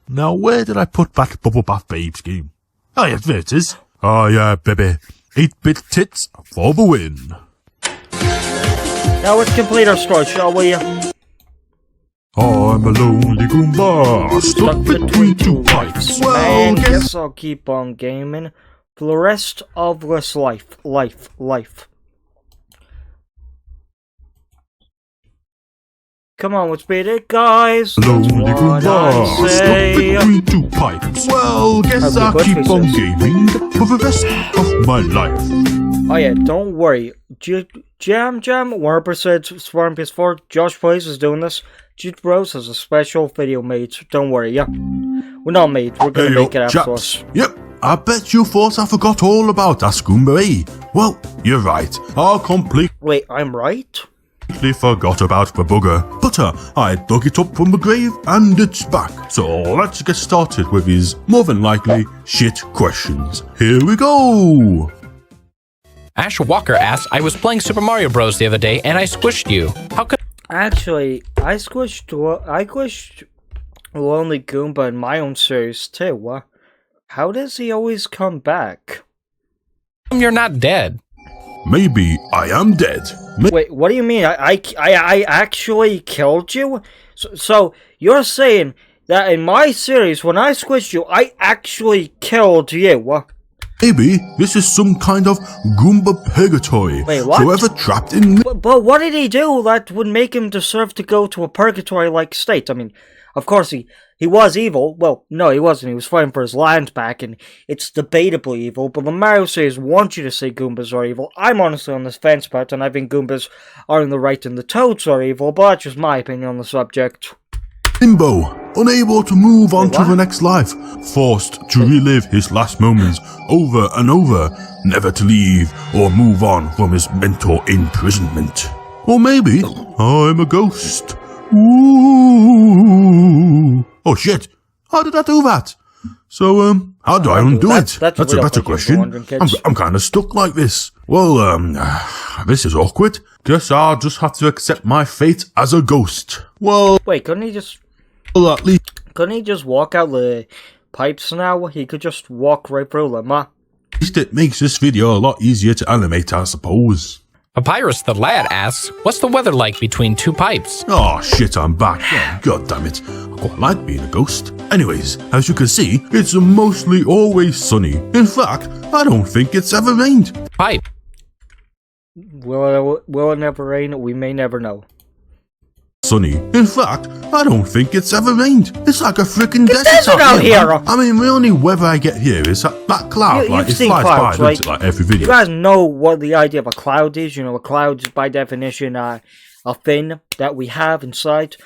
Now where did I put that Bubble Bath Babes game? Oh yeah, there it is. Oh yeah, baby. 8-bit tits for the win. Now let's complete our story, shall we? I'm a lonely Goomba, stuck between 2 pipes. Well, Man, guess guess I'll keep on gaming for the rest of this life. Come on, let's beat it, guys. That's lonely what Goomba, I stuck say. between 2 pipes. Well, guess Happy I'll birthday, keep on sis. gaming for the rest of my life. Oh yeah, don't worry. Jam, 100% Swarm PS4. Josh Plays is doing this. Jude Bros has a special video made. Don't worry, yeah. We're not made. We're gonna make it after us. chaps. Yep, I bet you thought I forgot all about that Goomba, eh? Well, you're right. I completely Wait, I'm right? forgot about the bugger, but I dug it up from the grave and it's back. So let's get started with his more than likely shit questions. Here we go. Ash Walker asks, I was playing Super Mario Bros. The other day and I squished you. How could Actually, I squished Lonely Goomba in my own series too. How does he always come back? You're not dead. Maybe I am dead. Wait, what do you mean? I actually killed you? So you're saying that in my series, when I squished you, I actually killed you? Maybe this is some kind of goomba purgatory. Wait, what? Whoever trapped in But what did he do that would make him deserve to go to a purgatory-like state? I mean, of course he was evil. Well, no, he wasn't. He was fighting for his land back, and it's debatably evil. But the Mario series wants you to say Goombas are evil. I'm honestly on this fence part, and I think Goombas are in the right and the Toads are evil, but that's just my opinion on the subject. limbo, unable to move on Wait, to what? the next life, forced to relive his last moments over and over, never to leave or move on from his mental imprisonment. Or maybe I'm a ghost. Ooh. Oh shit, how did I do that? So, how do I undo it? That's a real better quick, question. wondering, kids. I'm kind of stuck like this. Well, this is awkward. Guess I'll just have to accept my fate as a ghost. Well, Wait, couldn't he just at least walk out the pipes now? He could just walk right through them, huh? it makes this video a lot easier to animate, I suppose. Papyrus the Lad asks, what's the weather like between two pipes? Oh shit, I'm back. Oh, God damn it. I quite like being a ghost. Anyways, as you can see, it's mostly always sunny. In fact, I don't think it's ever rained. Pipe. Will it never rain? We may never know. Sunny. In fact, I don't think it's ever rained. It's like a freaking desert out here. Man. I mean, the only weather I get here is that cloud. You've Like, it seen flies clouds, by, right? doesn't it? Like every video. You guys know what the idea of a cloud is? You know, a cloud is by definition a fin that we have inside.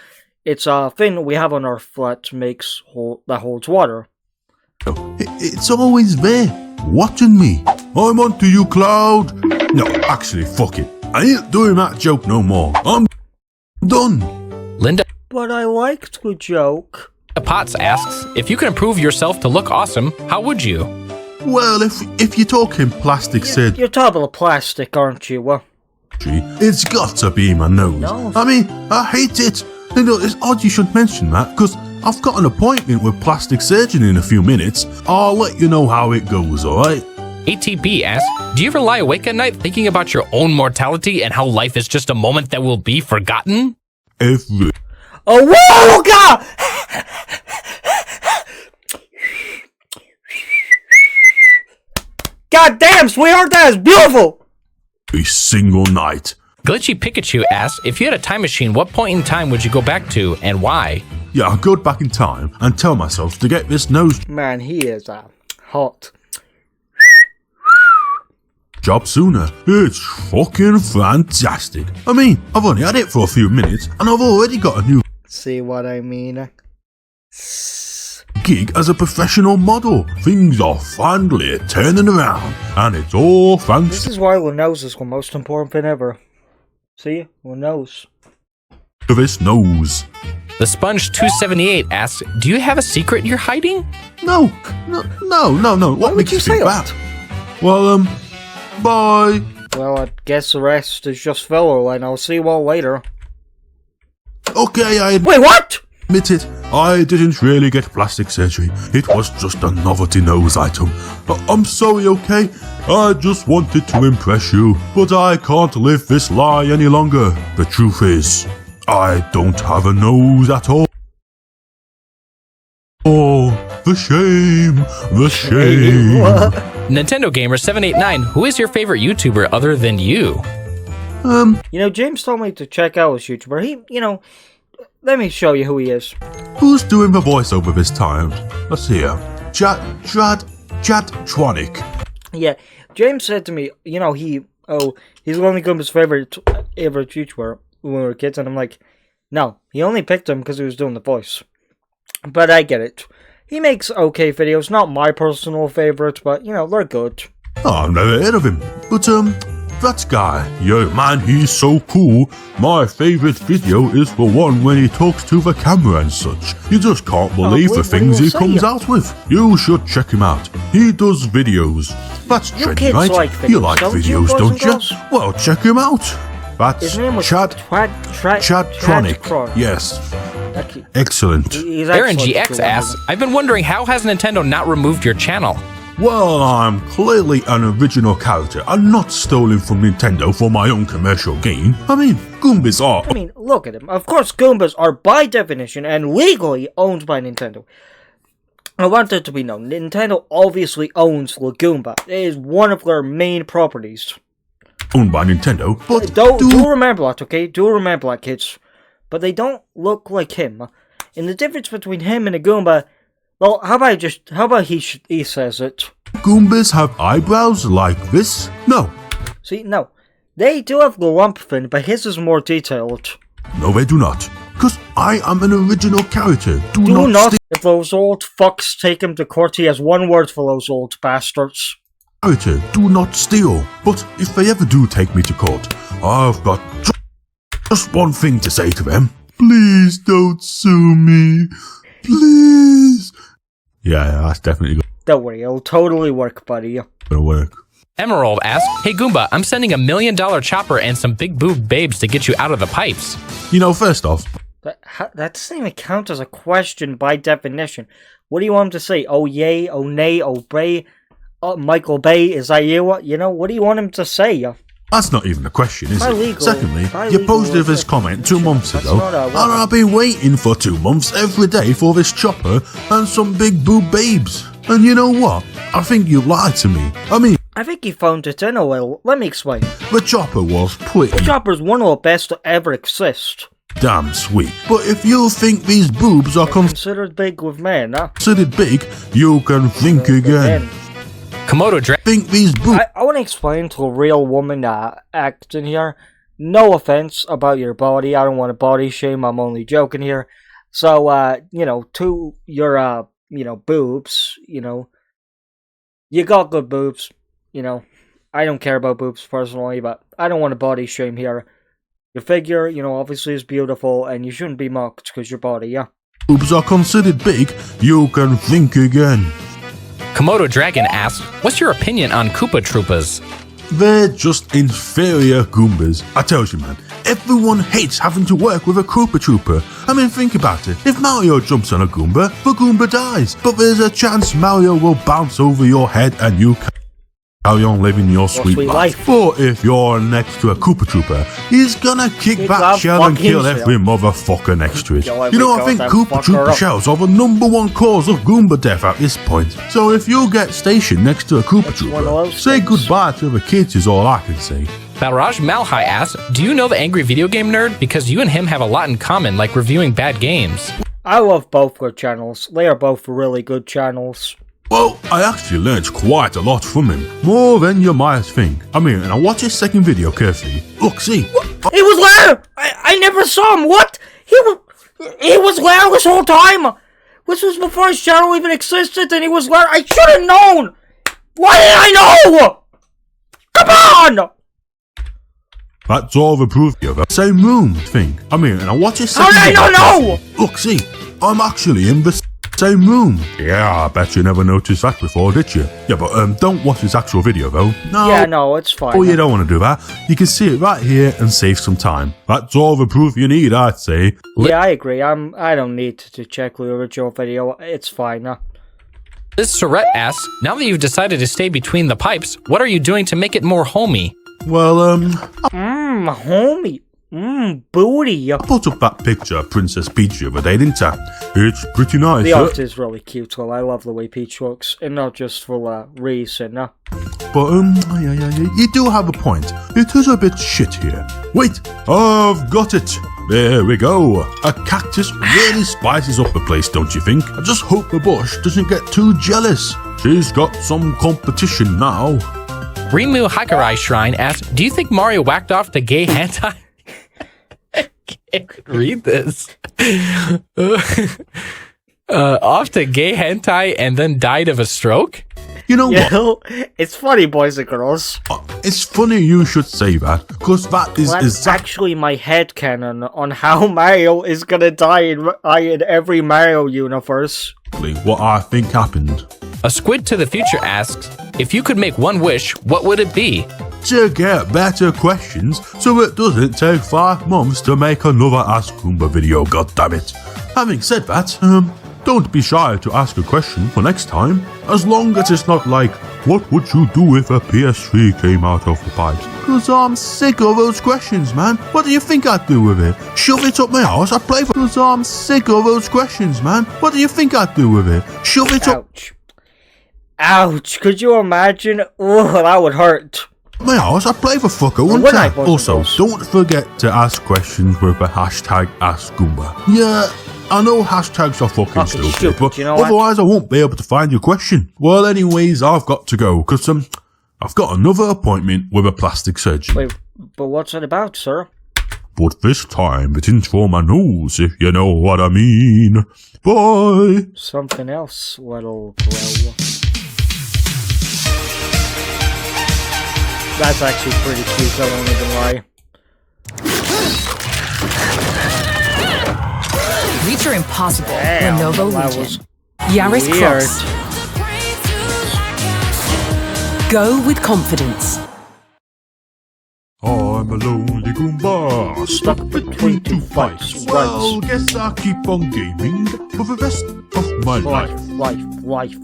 It's a fin we have on Earth that holds water. It's always there, watching me. I'm onto you, cloud. No, actually, fuck it. I ain't doing that joke no more. I'm done. Linda But I liked the joke. Potts asks, if you could improve yourself to look awesome, how would you? Well, if you're talking plastic surgery, You're talking about plastic, aren't you? it's got to be my nose. No. I mean, I hate it. You know, it's odd you should mention that, because I've got an appointment with plastic surgeon in a few minutes. I'll let you know how it goes, alright? ATP asks, do you ever lie awake at night thinking about your own mortality and how life is just a moment that will be forgotten? Every Oh, whoa, God! God damn, sweetheart, that is beautiful! single night. Glitchy Pikachu asks, if you had a time machine, what point in time would you go back to and why? Yeah, I'll go back in time and tell myself to get this nose Man, he is hot. job sooner. It's fucking fantastic. I mean, I've only had it for a few minutes and I've already got a new See what I mean? gig as a professional model. Things are finally turning around and it's all thanks This is why Leno's is the most important thing ever. See? Leno's. to this nose. The Sponge 278 asks, do you have a secret you're hiding? No. What would makes you you say think that? Well, bye. Well, I guess the rest is just filler, and I'll see you all later. Okay, I Wait, what? admit it. I didn't really get plastic surgery. It was just a novelty nose item. I'm sorry, okay? I just wanted to impress you, but I can't live this lie any longer. The truth is, I don't have a nose at all. Oh, the shame, the shame. Nintendo Gamer 789, who is your favorite YouTuber other than you? You know, James told me to check out his YouTuber. Let me show you who he is. Who's doing the voiceover this time? Let's hear. Tronic. Yeah, James said to me, he's only Goomba's favorite ever YouTuber when we were kids, and I'm like, no, he only picked him because he was doing the voice. But I get it. He makes okay videos, not my personal favorite, but, they're good. Oh, I've never heard of him. But, that guy, yo, man, he's so cool. My favourite video is the one when he talks to the camera and such. You just can't believe the what things do you he comes say? out with. You should check him out. He does videos. That's You trendy, kids right? like You videos, like don't you, videos, boys don't and you? girls? Well, check him out. That's His name was Chadtronic. Chadtronic. Yes. Actually, Excellent. he's Aaron excellent GX for one asks, of them. I've been wondering how has Nintendo not removed your channel? Well, I'm clearly an original character and not stolen from Nintendo for my own commercial gain. I mean, Goombas are... I mean, look at him. Of course, Goombas are by definition and legally owned by Nintendo. I want it to be known, Nintendo obviously owns the Goomba. It is one of their main properties. Owned by Nintendo, but do remember that, okay? Do remember that, kids. But they don't look like him. And the difference between him and a Goomba, well, how about he says it? Goombas have eyebrows like this? No. See, no. They do have the lump fin, but his is more detailed. No, they do not. Because I am an original character. Do not not if those old fucks take him to court, he has one word for those old bastards. Character, do not steal. But if they ever do take me to court, I've got just one thing to say to them. Please don't sue me. Please. Yeah, that's definitely Don't worry, it'll totally work, buddy. gonna work. Emerald asks, "Hey Goomba, I'm sending $1 million chopper and some big boob babes to get you out of the pipes." You know, first off, That doesn't even count as a question by definition. What do you want him to say? Oh yay, oh nay, oh bray, Michael Bay, is that you? You know, what do you want him to say? that's not even a question, is it? Legal, Secondly, you posted this comment 2 months ago, and I've been waiting for 2 months every day for this chopper and some big boob babes. And you know what? I think you lied to me. I mean, I think he phoned it in a little. Let me explain. the chopper was pretty The chopper's one of the best to ever exist. damn sweet. But if you think these boobs are Considered big with men, huh? considered big, you can think again. Komodo Dragon. Think these boobs I want to explain to a real woman acting here. No offense about your body. I don't want to body shame. I'm only joking here. So, to your, boobs, you got good boobs, I don't care about boobs personally, but I don't want to body shame here. Your figure, obviously is beautiful, and you shouldn't be mocked because your body, yeah. are considered big, you can think again. Komodo Dragon asks, "What's your opinion on Koopa Troopas?" They're just inferior Goombas. I tell you, man, everyone hates having to work with a Koopa Trooper. I mean, think about it. If Mario jumps on a Goomba, the Goomba dies. But there's a chance Mario will bounce over your head and you can carry on living your sweet life. But if you're next to a Koopa Trooper, he's gonna kick that shell and kill every motherfucker next to it. I think Koopa Trooper shells are the #1 cause of Goomba death at this point. So if you get stationed next to a Koopa Trooper, say goodbye to the kids is all I can say. Balraj Malhai asks, "Do you know the Angry Video Game Nerd? Because you and him have a lot in common, like reviewing bad games." I love both their channels. They are both really good channels. Well, I actually learned quite a lot from him. More than you might think. I mean, and I watched his second video carefully. Look, see. He was there! I never saw him! What? He was there this whole time! This was before his channel even existed and he was there. I should have known! Why did I know? Come on! That's all the proof of the same room thing. I mean, and I watched his How second did I video not know? carefully. Look, see. I'm actually in the same room. Yeah, I bet you never noticed that before, did you? Yeah, but don't watch this actual video though. No. Yeah, no, it's fine. Oh, you don't want to do that. You can see it right here and save some time. That's all the proof you need, I'd say. Yeah, I agree. I don't need to check the original video. It's fine. Liz Surrett asks, "Now that you've decided to stay between the pipes, what are you doing to make it more homey?" Well, Homie. Booty. I put up that picture of Princess Peach the other day, didn't I? It's pretty nice. The art is really cute, though. I love the way Peach looks, and not just for reason. But, you do have a point. It is a bit shit here. Wait, I've got it. There we go. A cactus really spices up the place, don't you think? I just hope the bush doesn't get too jealous. She's got some competition now. Rimu Hakarai Shrine asks, "Do you think Mario whacked off the gay hentai?" I can't read this. Off to gay hentai and then died of a stroke? You know what? It's funny, boys and girls. It's funny you should say that, because that is That's actually my headcanon on how Mario is gonna die in every Mario universe. exactly what I think happened. A Squid to the Future asks, "If you could make one wish, what would it be?" To get better questions, so it doesn't take 5 months to make another Ask Goomba video, goddammit. Having said that, don't be shy to ask a question for next time, as long as it's not like, what would you do if a PS3 came out of the pipes? Cause I'm sick of those questions, man. What do you think I'd do with it? Shove it up my arse? I'd play for. Cause I'm sick of those questions, man. What do you think I'd do with it? Shove it up Ouch. Ouch. Could you imagine? Oh, that would hurt. my arse? I'd play for fucker, wouldn't Wouldn't I? I, both of Also, those? don't forget to ask questions with the hashtag AskGoomba. Yeah, I know hashtags are fucking stupid, but you know what? otherwise I won't be able to find your question. Well, anyways, I've got to go, because I've got another appointment with a plastic surgeon. Wait, but what's it about, sir? But this time it isn't for my nose, if you know what I mean. Bye! Something else, little bro. That's actually pretty cute, I won't even lie. Reach are impossible. Damn, Lenovo that Legion. was Yaris weird. Cross. Go with confidence. I'm a lonely Goomba, Stuck between two fights. Well, guess I'll keep on gaming for the rest of my life. Life.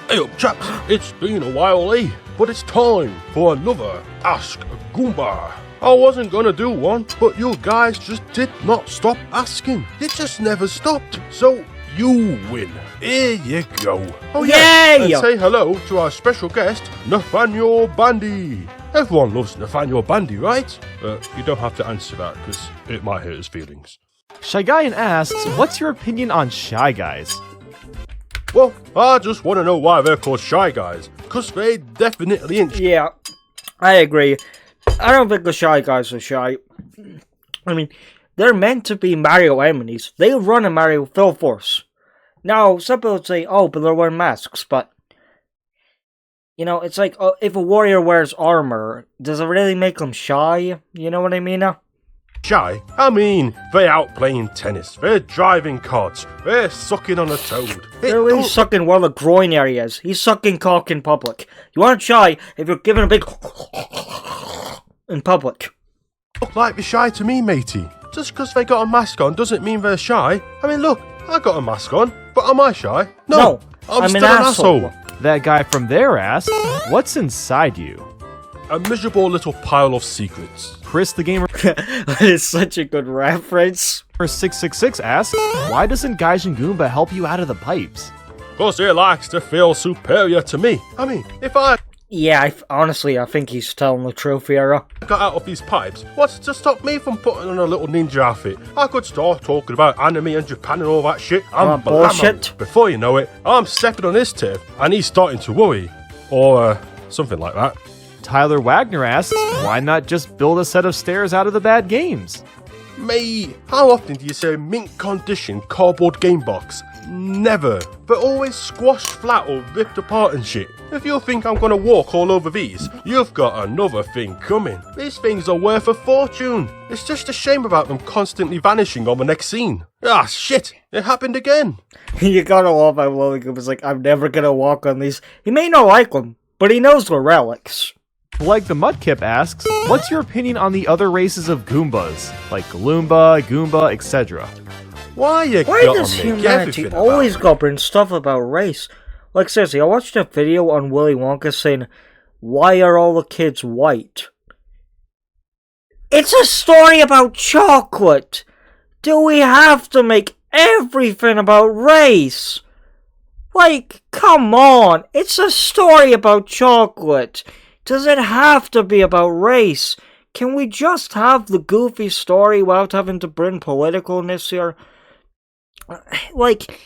Hey up, chaps, it's been a while, eh? But it's time for another Ask Goomba. I wasn't gonna do one, but you guys just did not stop asking. You just never stopped. So you win. Here you go. Oh yeah, Yay! and say hello to our special guest, Nathaniel Bandy. Everyone loves Nathaniel Bandy, right? You don't have to answer that, because it might hurt his feelings. Shy Guyan asks, what's your opinion on Shy Guys? Well, I just want to know why they're called Shy Guys, because they definitely ain't. Yeah, I agree. I don't think the Shy Guys are shy. I mean, they're meant to be Mario enemies. They run a Mario full force. Now, some people would say, oh, but they're wearing masks, but... You know, it's like, if a warrior wears armor, does it really make them shy? You know what I mean? Shy? I mean, they're out playing tennis, they're driving carts, they're sucking on a toad. They're really sucking one of the groin areas. He's sucking cock in public. You aren't shy if you're giving a big... in public. Look like they're shy to me, matey. Just because they got a mask on doesn't mean they're shy. I mean, look, I got a mask on, but am I shy? No, I'm still an asshole. That guy from there asks, what's inside you? A miserable little pile of secrets. Chris the Gamer That is such a good reference. 666 asks, why doesn't Gaijin Goomba help you out of the pipes? Because he likes to feel superior to me. I mean, if I Yeah, honestly, I think he's telling the truth here. got out of these pipes, what's to stop me from putting on a little ninja outfit? I could start talking about anime and Japan and all that shit. I'm bullshit. Before you know it, I'm stepping on his turf and he's starting to worry. Or, something like that. Tyler Wagner asks, why not just build a set of stairs out of the bad games? Mate, how often do you say mint condition cardboard game box? Never. They're always squashed flat or ripped apart and shit. If you think I'm gonna walk all over these, you've got another thing coming. These things are worth a fortune. It's just a shame about them constantly vanishing on the next scene. Ah, shit, it happened again. You gotta love how William was like, I'm never gonna walk on these. He may not like them, but he knows they're relics. Like the Mudkip asks, what's your opinion on the other races of Goombas? Like Gloomba, Goomba, etc. Why you Why gotta does make humanity everything always about go bring stuff about race? Like seriously, I watched a video on Willy Wonka saying, why are all the kids white? It's a story about chocolate! Do we have to make everything about race? Like, come on, it's a story about chocolate. Does it have to be about race? Can we just have the goofy story without having to bring politicalness here? Like,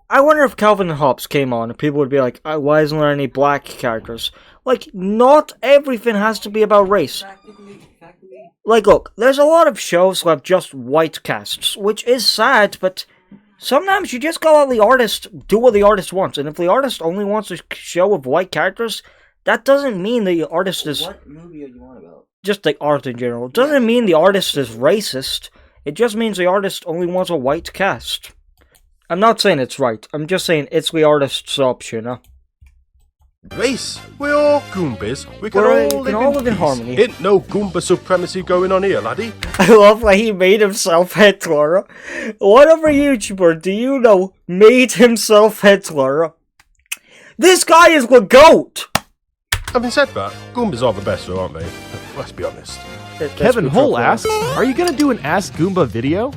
I wonder if Calvin and Hobbes came on and people would be like, why isn't there any black characters? Like, not everything has to be about race. Like, look, there's a lot of shows that have just white casts, which is sad, but sometimes you just gotta let the artist do what the artist wants. And if the artist only wants a show with white characters, that doesn't mean the artist is... What movie are you on about? Just like art in general. It doesn't mean the artist is racist. It just means the artist only wants a white cast. I'm not saying it's right. I'm just saying it's the artist's option, huh? Race? We're all Goombas. We can We all can live all in live in peace. harmony. Ain't no Goomba supremacy going on here, laddie. I love that he made himself Hitler. What other YouTuber do you know made himself Hitler? This guy is the GOAT! Having said that, Goombas are the best, though, aren't they? Let's be honest. Kevin Hull asks, are you gonna do an Ask Goomba video?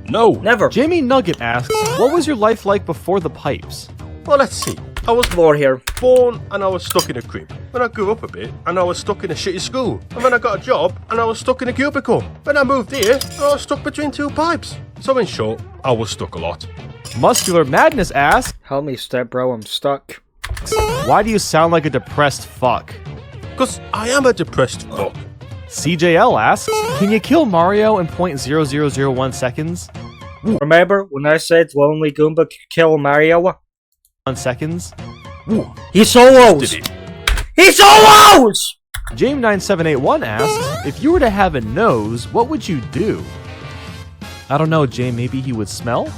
No. Never. Jamie Nugget asks, what was your life like before the pipes? Well, let's see. I was More here. born and I was stuck in a crib. Then I grew up a bit and I was stuck in a shitty school. And then I got a job and I was stuck in a cubicle. Then I moved here and I was stuck between two pipes. So in short, I was stuck a lot. Muscular Madness asks, Help me, step bro, I'm stuck. why do you sound like a depressed fuck? Because I am a depressed fuck. CJL asks, can you kill Mario in 0.0001 seconds? Remember when I said Lonely Goomba could kill Mario? 1 seconds. He solos! Did it? He solos! Jame9781 asks, if you were to have a nose, what would you do? I don't know, Jame, maybe he would smell?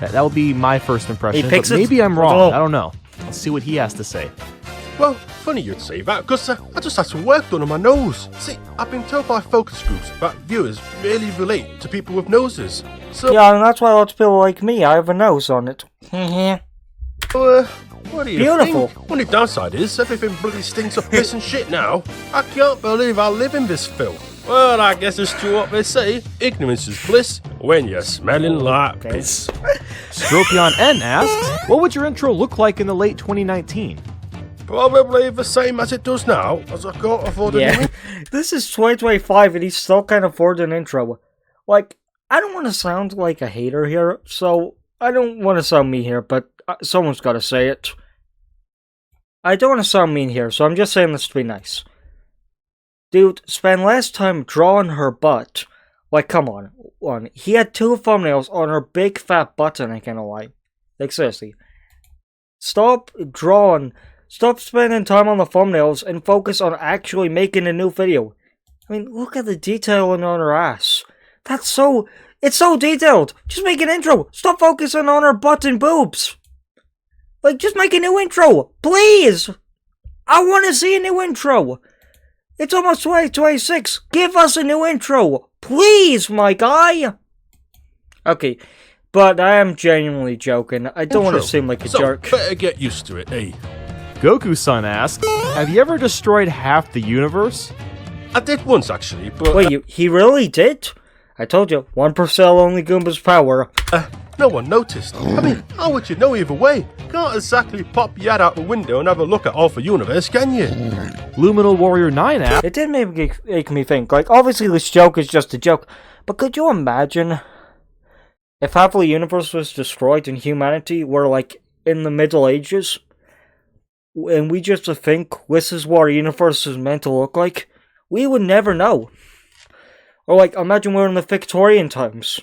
That would be my first impression, He picks but it? maybe I'm I wrong. don't know. I don't know. Let's see what he has to say. Well, funny you'd say that, because I just had some work done on my nose. See, I've been told by focus groups that viewers really relate to people with noses. So, Yeah, and that's why lots of people like me, I have a nose on it. what do you Beautiful. think? Only downside is everything bloody stinks of piss and shit now. I can't believe I live in this filth. Well, I guess it's true what they say. Ignorance is bliss when you're smelling like piss. Stropion N asks, what would your intro look like in the late 2019? Probably the same as it does now, as I can't afford a new Yeah, this is 2025 and he still can't afford an intro. Like, I don't want to sound like a hater here, so I don't want to sound mean here, but someone's got to say it. I don't want to sound mean here, so I'm just saying this to be nice. Dude, spend less time drawing her butt. Like, come on. He had 2 thumbnails on her big fat butt, and I can't lie. Like, seriously. Stop drawing. Stop spending time on the thumbnails and focus on actually making a new video. I mean, look at the detailing on her ass. It's so detailed. Just make an intro. Stop focusing on her butt and boobs. Like, just make a new intro. Please. I want to see a new intro. It's almost 2026. Give us a new intro. Please, my guy. Okay, but I am genuinely joking. I don't want to seem like a jerk. Better get used to it, eh? Goku-san asks, have you ever destroyed half the universe? I did once actually, but Wait, he really did? I told you, 1% only Goomba's power. no one noticed. I mean, how would you know either way? Can't exactly pop your head out the window and have a look at half the universe, can you? Luminal Warrior 9 asks, It did make me think, like, obviously this joke is just a joke, but could you imagine if half of the universe was destroyed and humanity were, like, in the Middle Ages? And we just think this is what our universe is meant to look like? We would never know. Or, like, imagine we're in the Victorian times.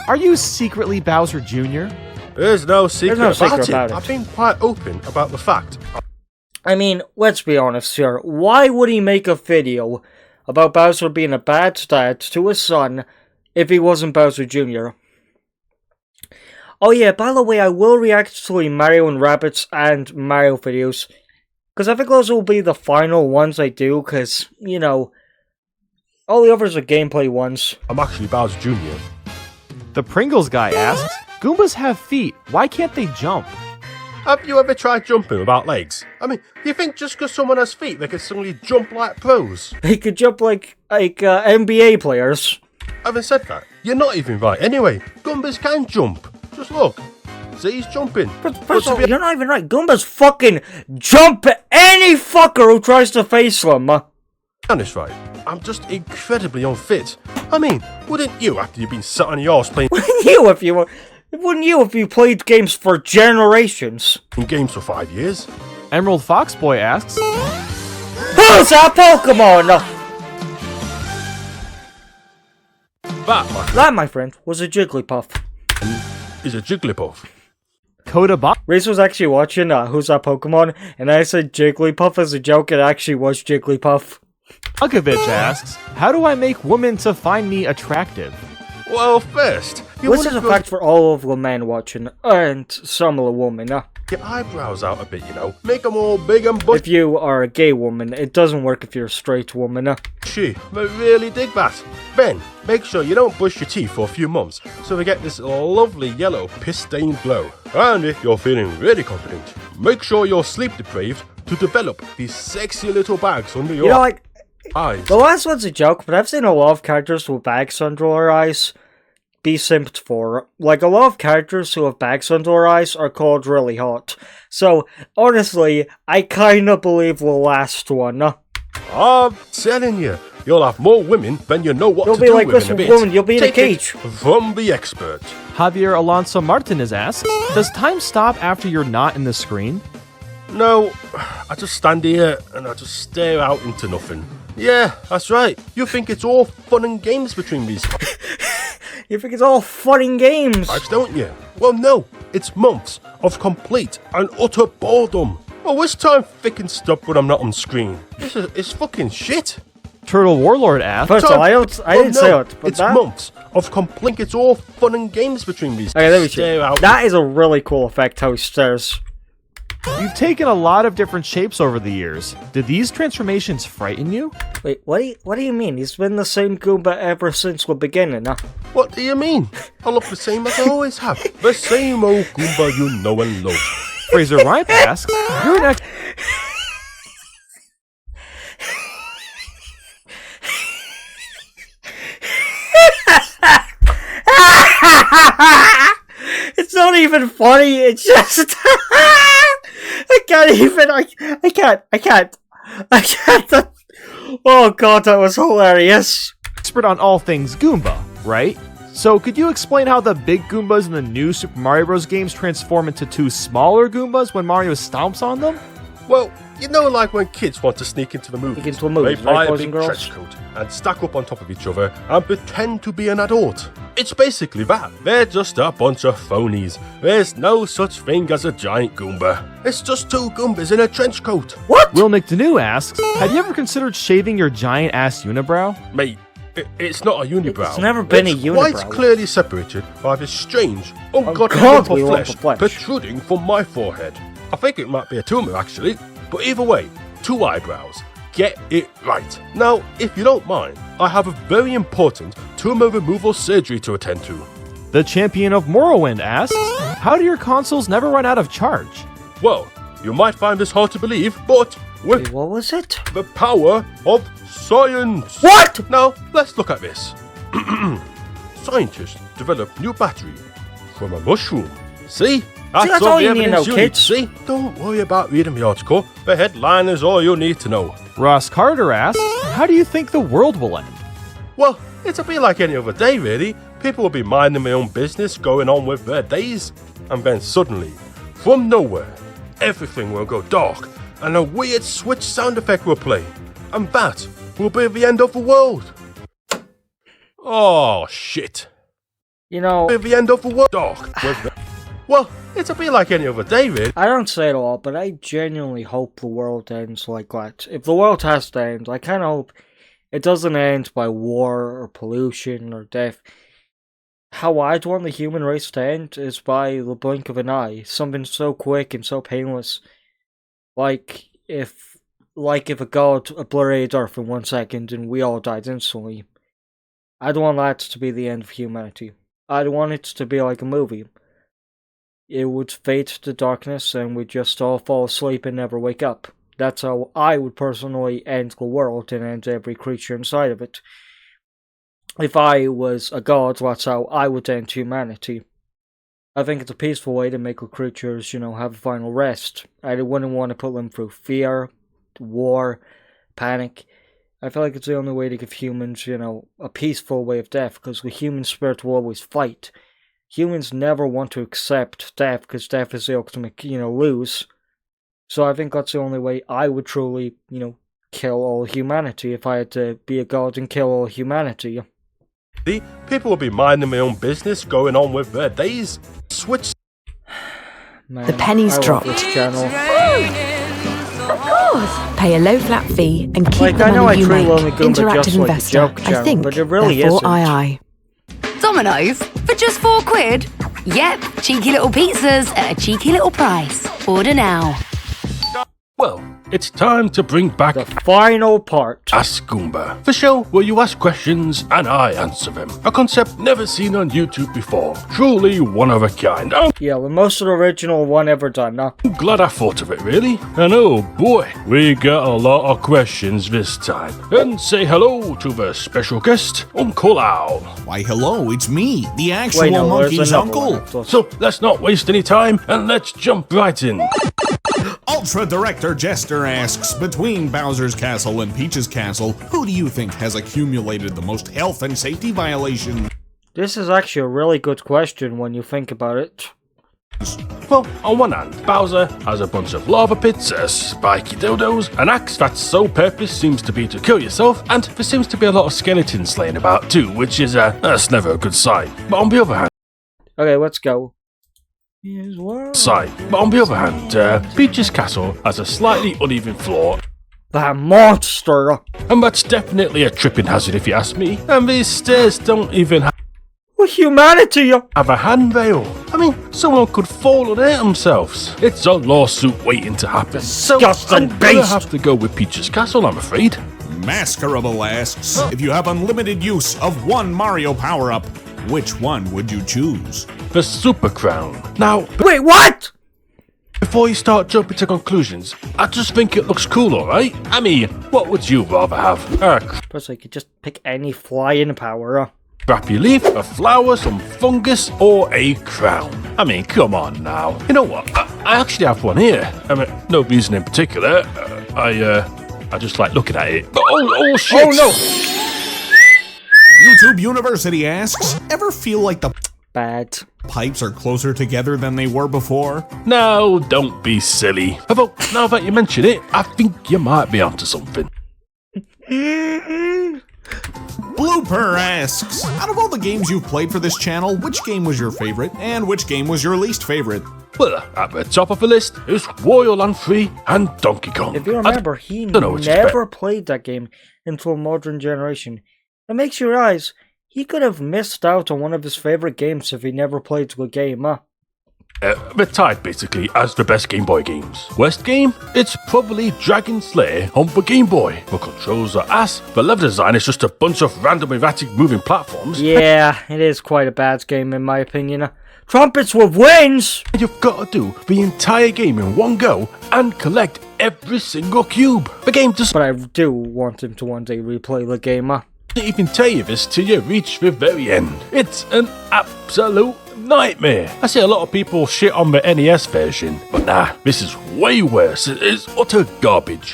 are you secretly Bowser Jr.? There's no secret, secret about it. I've been quite open about the fact. I mean, let's be honest here. Why would he make a video about Bowser being a bad dad to his son if he wasn't Bowser Jr.? Oh yeah, by the way, I will react to Mario and Rabbids and Mario videos. Because I think those will be the final ones I do, because, you know, all the others are gameplay ones. I'm actually Bowser Jr. The Pringles guy asks, Goombas have feet, why can't they jump? Have you ever tried jumping without legs? I mean, you think just because someone has feet, they can suddenly jump like pros? They could jump like NBA players. Having said that, you're not even right anyway. Goombas can jump. Just look. See, he's jumping. First of all, you're not even right. Goombas fucking jump at any fucker who tries to face them. Honest, right? I'm just incredibly unfit. I mean, wouldn't you after you've been sat on your arse playing Wouldn't you if you played games for generations? games for 5 years? Emerald Foxboy asks, Who's that Pokemon? That, my friend, was a Jigglypuff. Is a Jigglypuff. Coda Bob Reese was actually watching Who's That Pokemon, and I said Jigglypuff as a joke. It actually was Jigglypuff. Ukovich asks, how do I make women to find me attractive? Well, first, This is a fact for all of the men watching, and some of the women. your eyebrows out a bit, you know. Make them all big and bushy. If you are a gay woman, it doesn't work if you're a straight woman. I really dig that. Ben, make sure you don't brush your teeth for a few months so we get this lovely yellow piss-stained glow. And if you're feeling really confident, make sure you're sleep deprived to develop these sexy little bags under your eyes. The last one's a joke, but I've seen a lot of characters with bags under their eyes be simped for. Like, a lot of characters who have bags under their eyes are called really hot. So, honestly, I kinda believe the last one. I'm telling you, you'll have more women than you know what You'll to be do like with this in a bit. woman, you'll be in a Take it cage. from the expert. Javier Alonso Martinez asks, does time stop after you're not in the screen? No, I just stand here and I just stare out into nothing. Yeah, that's right. You think it's all fun and games between these You think it's all fun and games? guys, don't you? Well, no. It's months of complete and utter boredom. Oh, which time thick and stop when I'm not on screen? It's fucking shit. Turtle Warlord asks, First of all, I didn't say it, but it's that... months of complete. It's all fun and games between these. Okay, there we Stare go. out. That is a really cool effect, how he stares. you've taken a lot of different shapes over the years. Did these transformations frighten you? Wait, what do you mean? He's been the same Goomba ever since the beginning, huh? What do you mean? I look the same as I always have. The same old Goomba you know and love. Fraser Ripe asks, you're an ex- It's not even funny, it's just... I can't. Oh god, that was hilarious. expert on all things Goomba, right? So could you explain how the big Goombas in the new Super Mario Bros. Games transform into two smaller Goombas when Mario stomps on them? Well, you know, like when kids want to sneak into the movies, into a movie, they right, buy a boys big and girls? trench coat and stack up on top of each other and pretend to be an adult. It's basically that. They're just a bunch of phonies. There's no such thing as a giant Goomba. It's just two Goombas in a trench coat. What? Will McDanu asks, have you ever considered shaving your giant ass unibrow? Mate, it's not a unibrow. It's never been a Quite unibrow. clearly separated by this strange, ungodly Ungodly lump lump of of flesh flesh. protruding from my forehead. I think it might be a tumour, actually. But either way, two eyebrows. Get it right. Now, if you don't mind, I have a very important tumour removal surgery to attend to. The champion of Morrowind asks, how do your consoles never run out of charge? Well, you might find this hard to believe, but with Wait, what was it? the power of science. What? Now, let's look at this. Scientists developed new battery from a mushroom. See? that's all you need to know, kids. See? Don't worry about reading the article. The headline is all you need to know. Ross Carter asks, how do you think the world will end? Well, it'll be like any other day, really. People will be minding their own business, going on with their days. And then suddenly, from nowhere, everything will go dark and a weird switch sound effect will play. And that will be the end of the world. Oh, shit. You know, Be the end of the world. Dark. Well, it'll be like any other day, really. I don't say it a lot, but I genuinely hope the world ends like that. If the world has to end, I kind of hope it doesn't end by war or pollution or death. How I'd want the human race to end is by the blink of an eye. Something so quick and so painless. Like if a god obliterated Earth in 1 second and we all died instantly. I'd want that to be the end of humanity. I'd want it to be like a movie. It would fade to darkness and we'd just all fall asleep and never wake up. That's how I would personally end the world and end every creature inside of it. If I was a god, that's how I would end humanity. I think it's a peaceful way to make the creatures, have a final rest. I wouldn't want to put them through fear, war, panic. I feel like it's the only way to give humans, a peaceful way of death, because the human spirit will always fight. Humans never want to accept death, because death is the ultimate, lose. So I think that's the only way I would truly, kill all humanity, if I had to be a god and kill all humanity. See? People will be minding their own business, going on with their days. Switch. Man, The pennies I love dropped. this channel. Of course. Pay a low flat fee and keep Like, the I know money I you treat make. Lonely Goomba Interactive just like a investor. joke I channel, think. but it really Therefore, isn't. aye. Domino's for just £4. Yep, cheeky little pizzas at a cheeky little price. Order now. Well, it's time to bring back The final part. Ask Goomba, the show where you ask questions and I answer them. A concept never seen on YouTube before. Truly one of a kind. I'm Yeah, the most original one ever done. glad I thought of it, really. And oh boy, we got a lot of questions this time. And say hello to the special guest, Uncle Al. Why, hello, it's me, the actual Wait, no, there's monkey's another uncle. one after. So let's not waste any time and let's jump right in. Ultra Director Jester asks, between Bowser's Castle and Peach's Castle, who do you think has accumulated the most health and safety violations? This is actually a really good question when you think about it. Well, on one hand, Bowser has a bunch of lava pits, spiky dildos, an axe that's sole purpose seems to be to kill yourself, and there seems to be a lot of skeletons slaying about too, which is, that's never a good sign. But on the other hand, Okay, let's go. Peach's Castle has a slightly uneven floor, That monster! and that's definitely a tripping hazard if you ask me, and these stairs don't even With humanity! have a handrail. I mean, someone could fall and hurt themselves. It's a lawsuit waiting to happen. So Disgusting I'm gonna beast. have to go with Peach's Castle, I'm afraid. Masquerable asks, if you have unlimited use of one Mario power-up, which one would you choose? The Super Crown. Now, Wait, what?! before you start jumping to conclusions, I just think it looks cool, alright? I mean, what would you rather have? A Plus, I could just pick any flying power. crappy leaf, a flower, some fungus, or a crown? I mean, come on now. You know what? I actually have one here. I mean, no reason in particular. I just like looking at it. Oh shit! Oh no! YouTube University asks, ever feel like the Bad. pipes are closer together than they were before? No, don't be silly. Although, now that you mention it, I think you might be onto something. Blooper asks, out of all the games you've played for this channel, which game was your favorite, and which game was your least favorite? Well, at the top of the list is Wario Land 3 and Donkey Kong. If you remember, he don't know which is never played that game until modern generation. It makes you realize he could have missed out on one of his favorite games if he never played the game, huh? They're tied basically as the best Game Boy games. Worst game? It's probably Dragon Slayer on the Game Boy. The controls are ass, the level design is just a bunch of random erratic moving platforms. Yeah, it is quite a bad game in my opinion. Trumpets with wings! You've got to do the entire game in one go and collect every single cube. The game doesn't But I do want him to one day replay the game, huh? even tell you this till you reach the very end. It's an absolute nightmare. I see a lot of people shit on the NES version, but nah, this is way worse. It's utter garbage.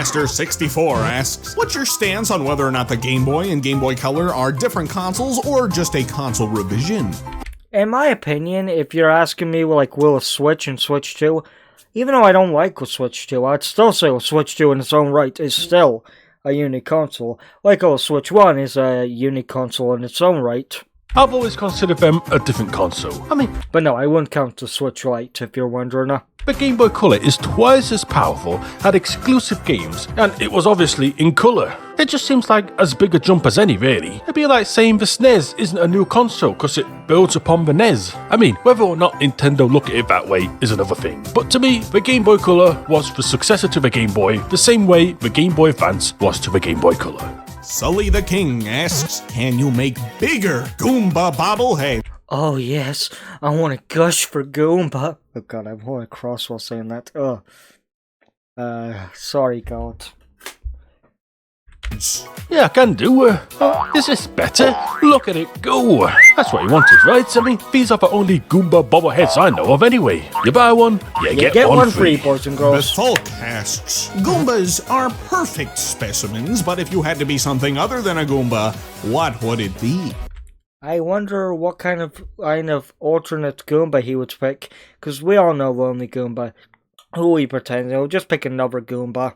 Blushmaster64 asks, what's your stance on whether or not the Game Boy and Game Boy Color are different consoles or just a console revision? In my opinion, if you're asking me, like, will a Switch and Switch 2, even though I don't like the Switch 2, I'd still say the Switch 2 in its own right is still a unique console. Like the Switch 1 is a unique console in its own right. I've always considered them a different console. I mean, But no, I wouldn't count the Switch Lite if you're wondering. the Game Boy Color is twice as powerful, had exclusive games, and it was obviously in colour. It just seems like as big a jump as any, really. It'd be like saying the SNES isn't a new console because it builds upon the NES. I mean, whether or not Nintendo look at it that way is another thing. But to me, the Game Boy Color was the successor to the Game Boy, the same way the Game Boy Advance was to the Game Boy Color. Sully the King asks, can you make bigger Goomba bobblehead? Oh yes, I want to gush for Goomba. Oh god, I'm holding cross while saying that. Ugh. Sorry God. Yeah, I can do. Is this better? Look at it go. That's what you wanted, right? I mean, these are the only Goomba bobbleheads I know of anyway. You buy one, you get one free. boys and girls. Basalt asks, Goombas are perfect specimens, but if you had to be something other than a Goomba, what would it be? I wonder what kind of alternate Goomba he would pick, because we all know the only Goomba. Who he pretends, he'll just pick another Goomba.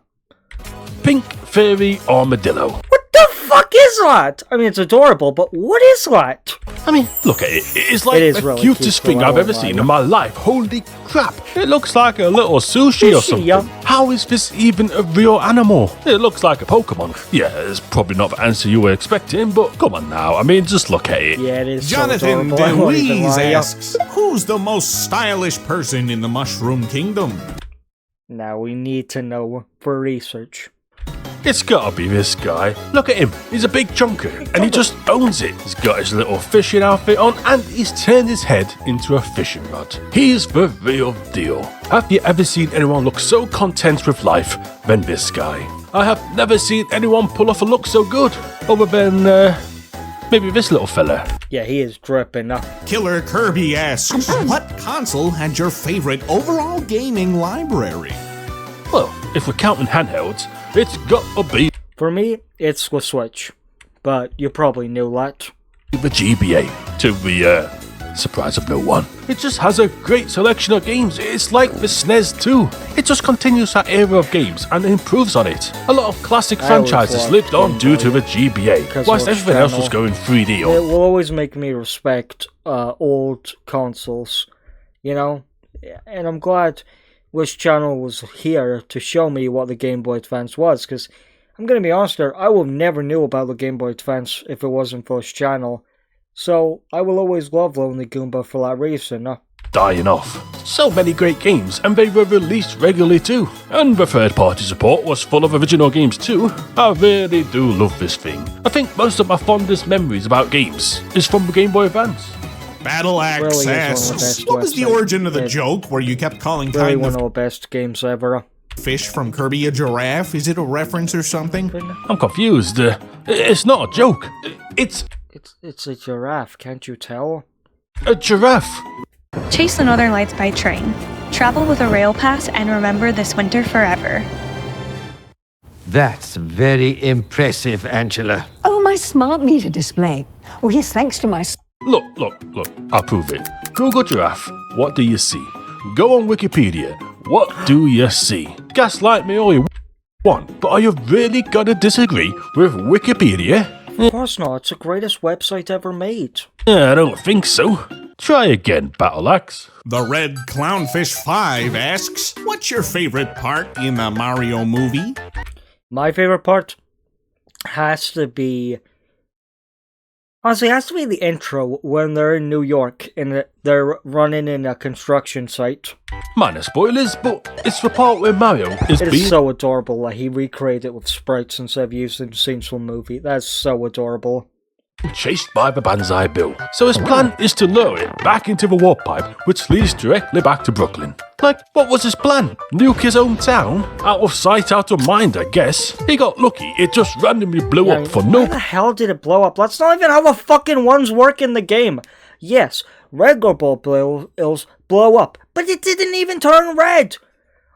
Pink Fairy Armadillo. What the fuck is that? I mean, it's adorable, but what is that? I mean, look at it. It's like It is the really cutest cute, thing though, I've ever I seen know. in my life. Holy crap. It looks like a little sushi or something. Yeah. How is this even a real animal? It looks like a Pokemon. Yeah, it's probably not the answer you were expecting, but come on now. I mean, just look at it. Yeah, it is. Jonathan so adorable. I won't even DeWeese lie. asks, who's the most stylish person in the Mushroom Kingdom? Now we need to know for research. It's gotta be this guy. Look at him. He's a big chunker, and he just owns it. He's got his little fishing outfit on, and he's turned his head into a fishing rod. He's the real deal. Have you ever seen anyone look so content with life than this guy? I have never seen anyone pull off a look so good, other than, maybe this little fella. Yeah, he is dripping up. Killer Kirby asks, what console had your favorite overall gaming library? Well, if we're counting handhelds, it's gotta be For me, it's the Switch. But you probably knew that. the GBA, to the surprise of no one. It just has a great selection of games. It's like the SNES too. It just continues that era of games and improves on it. A lot of classic I always franchises loved lived on Game due Boy to the GBA, because whilst of its everything else was channel. going 3D It on. will always make me respect old consoles, you know? And I'm glad this channel was here to show me what the Game Boy Advance was, because I'm going to be honest there, I would never knew about the Game Boy Advance if it wasn't for this channel. So I will always love Lonely Goomba for that reason. Dying off. So many great games, and they were released regularly too. And the third-party support was full of original games too. I really do love this thing. I think most of my fondest memories about games is from the Game Boy Advance. Battle Axe Really is one of the asks, best what was the websites. origin of the Yeah. joke where you kept calling Really kind one of of the best games ever. fish from Kirby a giraffe? Is it a reference or something? I'm confused. It's not a joke. It's It's a giraffe, can't you tell? a giraffe. Chase the Northern Lights by train. Travel with a rail pass and remember this winter forever. That's very impressive, Angela. Oh, my smart meter display. Oh, yes, thanks to my... Look, I'll prove it. Google giraffe, what do you see? Go on Wikipedia, what do you see? Gaslight me all you want, but are you really gonna disagree with Wikipedia? Of course not, it's the greatest website ever made. I don't think so. Try again, Battle Axe. The Red Clownfish 5 asks, what's your favorite part in the Mario movie? My favorite part has to be... Honestly, it has to be the intro when they're in New York and they're running in a construction site. Minor spoilers, but it's the part where Mario is It being is so adorable that he recreated it with sprites instead of using scenes from the movie. That's so adorable. chased by the Banzai Bill. So his plan is to lure it back into the warp pipe, which leads directly back to Brooklyn. Like, what was his plan? Nuke his own town? Out of sight, out of mind, I guess. He got lucky, it just randomly blew up for no... Why the hell did it blow up? That's not even how the fucking ones work in the game. Yes, regular bullet bills blow up, but it didn't even turn red.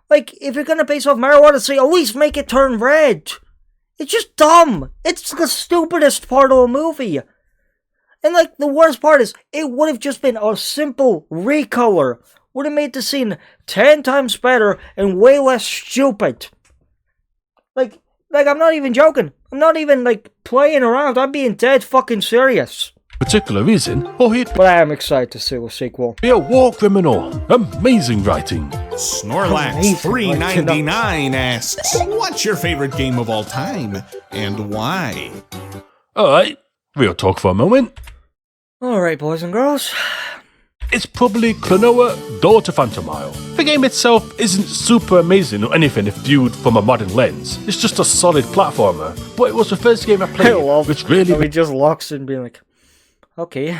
Like, if you're gonna base off Mario Odyssey, at least make it turn red. It's just dumb. It's the stupidest part of a movie. And like, the worst part is, it would have just been a simple recolor. Would have made the scene 10 times better and way less stupid. Like, I'm not even joking. I'm not even, like, playing around. I'm being dead fucking serious. particular reason, or he'd But I am excited to see a sequel. be a war criminal. Amazing writing. Snorlax399 asks, what's your favorite game of all time, and why? Alright, real talk for a moment. Alright, boys and girls. It's probably Klonoa Door to Phantomile. The game itself isn't super amazing or anything if viewed from a modern lens. It's just a solid platformer, but it was the first game I played, which really He just locks in being like, okay.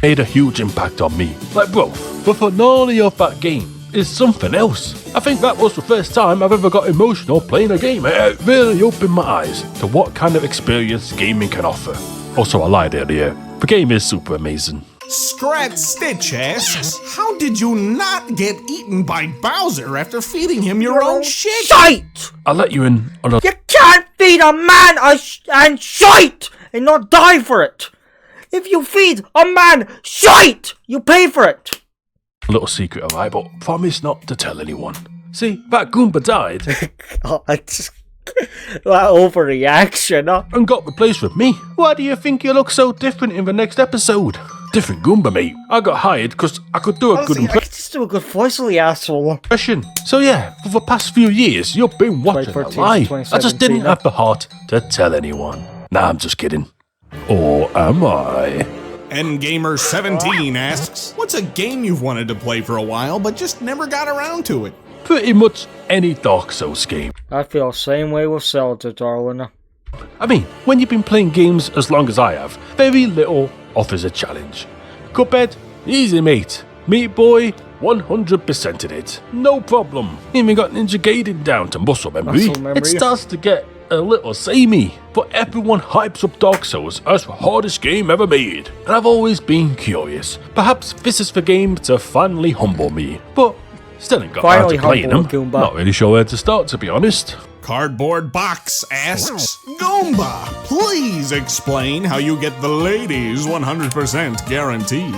made a huge impact on me. Like, bro, the finale of that game is something else. I think that was the first time I've ever got emotional playing a game. It really opened my eyes to what kind of experience gaming can offer. Also, I lied earlier. The game is super amazing. Scrat Stitch asks, how did you not get eaten by Bowser after feeding him your own shit? Shite! I'll let you in on a You can't feed a man and shite and not die for it. If you feed a man shite, you pay for it. little secret, alright, but promise not to tell anyone. See, that Goomba died That overreaction, huh? and got replaced with me. Why do you think you look so different in the next episode? different Goomba, mate. I got hired because I could do a good Honestly, I could just do a good voice of the asshole. impression. So yeah, for the past few years, you've been watching a 2014 lie. to I just didn't 2017. have the heart to tell anyone. Nah, I'm just kidding. Or am I? Gamer17 asks, what's a game you've wanted to play for a while but just never got around to it? Pretty much any Dark Souls game. I feel the same way with Zelda, darling. I mean, when you've been playing games as long as I have, very little offers a challenge. Cuphead, easy mate. Meat Boy, 100%ed it. No problem. Even got Ninja Gaiden down to muscle memory. It starts to get a little samey, but everyone hypes up Dark Souls as the hardest game ever made. And I've always been curious. Perhaps this is the game to finally humble me. But still ain't got around to playing them. Not really sure where to start, to be honest. Cardboard Box asks, Goomba, please explain how you get the ladies 100% guaranteed.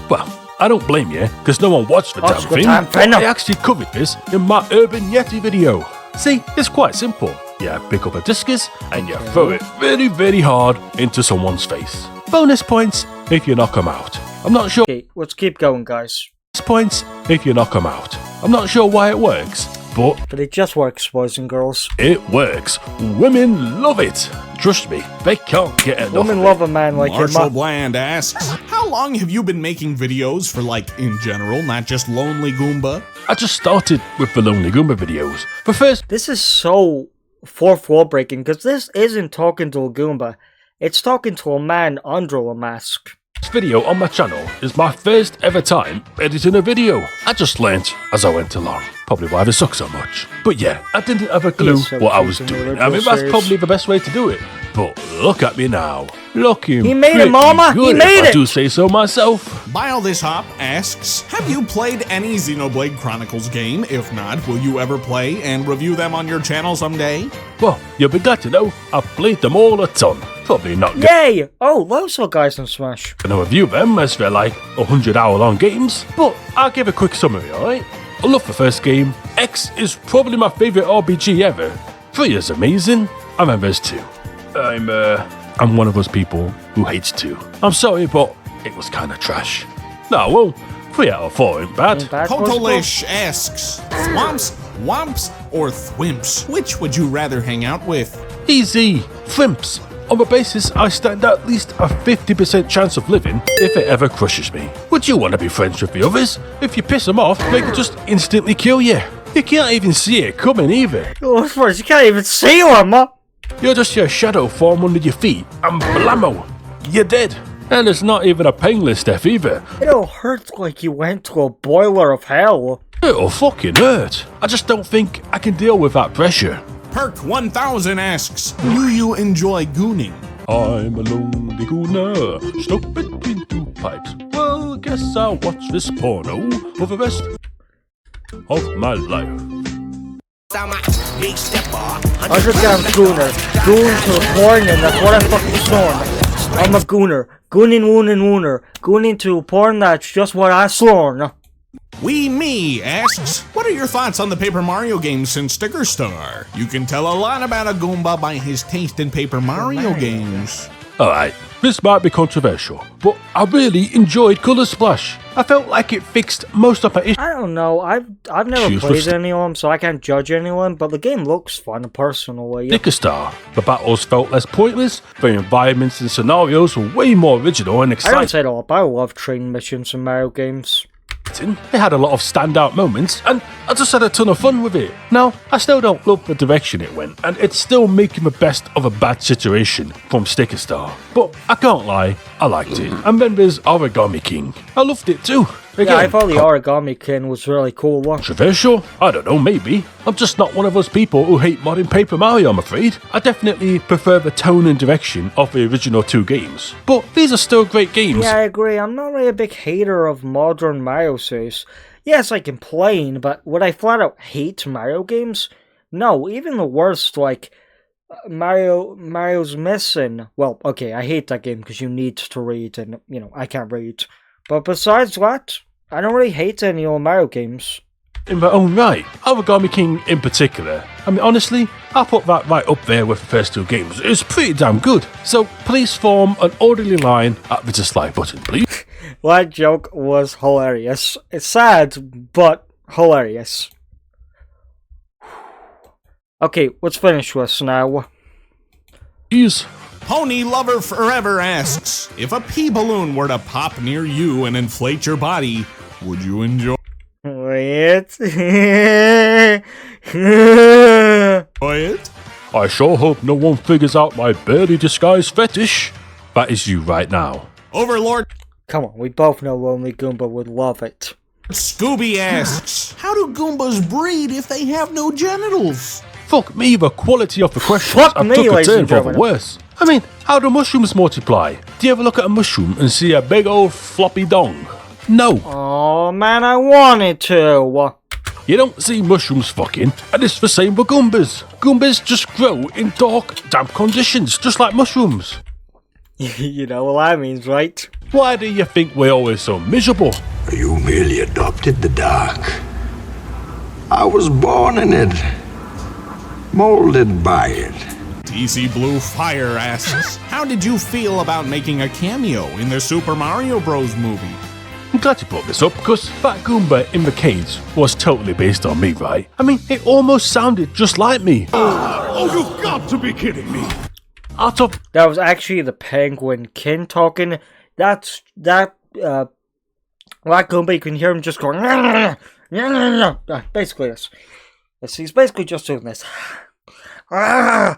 Well, I don't blame you, because no one watched the damn thing. I actually covered this in my Urban Yeti video. See, it's quite simple. You pick up a discus and you throw it very, very hard into someone's face. Bonus points if you knock them out. I'm not sure. Okay, let's keep going, guys. Bonus points if you knock them out. I'm not sure why it works, but it just works, boys and girls. It works. Women love it. Trust me, they can't get enough. Women love a man like him. Marshall Bland asks, how long have you been making videos for, like, in general, not just Lonely Goomba? I just started with the Lonely Goomba videos. But first, this is so fourth wall breaking, because this isn't talking to a Goomba. It's talking to a man under a mask. This video on my channel is my first ever time editing a video. I just learnt as I went along. Probably why they suck so much. But yeah, I didn't have a clue what I was doing. I mean, that's probably the best way to do it. But look at me now. Looking He made it, mama! Good, He made if I it! do say so myself. Bile This Hop asks, have you played any Xenoblade Chronicles game? If not, will you ever play and review them on your channel someday? Well, you'll be glad to know I've played them all a ton. Probably not good. Yay! Oh, loads of guys in Smash. I'm gonna review them as they're like 100-hour long games. But I'll give a quick summary, alright? I love the first game. X is probably my favourite RPG ever. 3 is amazing. And then there's 2. I'm one of those people who hates 2. I'm sorry, but it was kind of trash. No, well, 3 out of 4 ain't bad. Kotolish asks, Thwomps, Womps, or Thwimps? Which would you rather hang out with? Easy. Thwimps. On the basis I stand at least a 50% chance of living if it ever crushes me. Would you want to be friends with the others? If you piss them off, they could just instantly kill you. You can't even see it coming either. Oh, first, you can't even see him, huh? You're just your shadow form under your feet, and blammo, you're dead. And it's not even a painless death either. It'll hurt like you went to a boiler of hell. It'll fucking hurt. I just don't think I can deal with that pressure. Perk 1000 asks, do you enjoy gooning? I'm a lonely gooner, stuck between 2 pipes. Well, guess I'll watch this porno for the rest of my life. 100 gram gooner. Goon to the porn, and that's what I fucking sworn. I'm a gooner. Gooning, woonin, wooner. Gooning to porn, that's just what I sworn. Wee Me asks, what are your thoughts on the Paper Mario game since Sticker Star? You can tell a lot about a Goomba by his taste in Paper Mario games. Alright, this might be controversial, but I really enjoyed Colour Splash. I felt like it fixed most of my issues. I don't know, I've never played any of them, so I can't judge anyone, but the game looks fun personally. Sticker Star. The battles felt less pointless, the environments and scenarios were way more original and I exciting. don't say that up, I love train missions in Mario games. They had a lot of standout moments, and I just had a ton of fun with it. Now, I still don't love the direction it went, and it's still making the best of a bad situation from Sticker Star. But I can't lie, I liked it. And then there's Origami King. I loved it too. Again, Yeah, I thought the Origami King was really cool. Controversial? I don't know, maybe. I'm just not one of those people who hate modern Paper Mario, I'm afraid. I definitely prefer the tone and direction of the original 2 games. But these are still great games. Yeah, I agree. I'm not really a big hater of modern Mario series. Yes, I complain, but would I flat out hate Mario games? No, even the worst, like Mario's Missing. Well, okay, I hate that game because you need to read, and, you know, I can't read. But besides that, I don't really hate any old Mario games. in their own right. Origami King in particular. I mean, honestly, I'll put that right up there with the first two games. It's pretty damn good. So please form an orderly line at the dislike button, please. That joke was hilarious. It's sad, but hilarious. Okay, let's finish this now. Please. Pony Lover Forever asks, if a pee balloon were to pop near you and inflate your body, would you enjoy it? I sure hope no one figures out my barely disguised fetish. That is you right now. Overlord. Come on, we both know Lonely Goomba would love it. Scooby asks, how do Goombas breed if they have no genitals? Fuck me, the quality of the questions Fuck have me, took a ladies turn and for the gentlemen. worse. I mean, how do mushrooms multiply? Do you ever look at a mushroom and see a big old floppy dong? No. Oh man, I wanted to. You don't see mushrooms fucking, and it's the same with Goombas. Goombas just grow in dark, damp conditions, just like mushrooms. You know what that means, right? Why do you think we're always so miserable? You merely adopted the dark. I was born in it, molded by it. TC Blue Fire asks, how did you feel about making a cameo in the Super Mario Bros. Movie? I'm glad you brought this up, because that Goomba in the cage was totally based on me, right? I mean, it almost sounded just like me. Oh, you've got to be kidding me. That was actually the Penguin King talking. That Goomba, you can hear him just going. Basically, this. He's basically just doing this. That's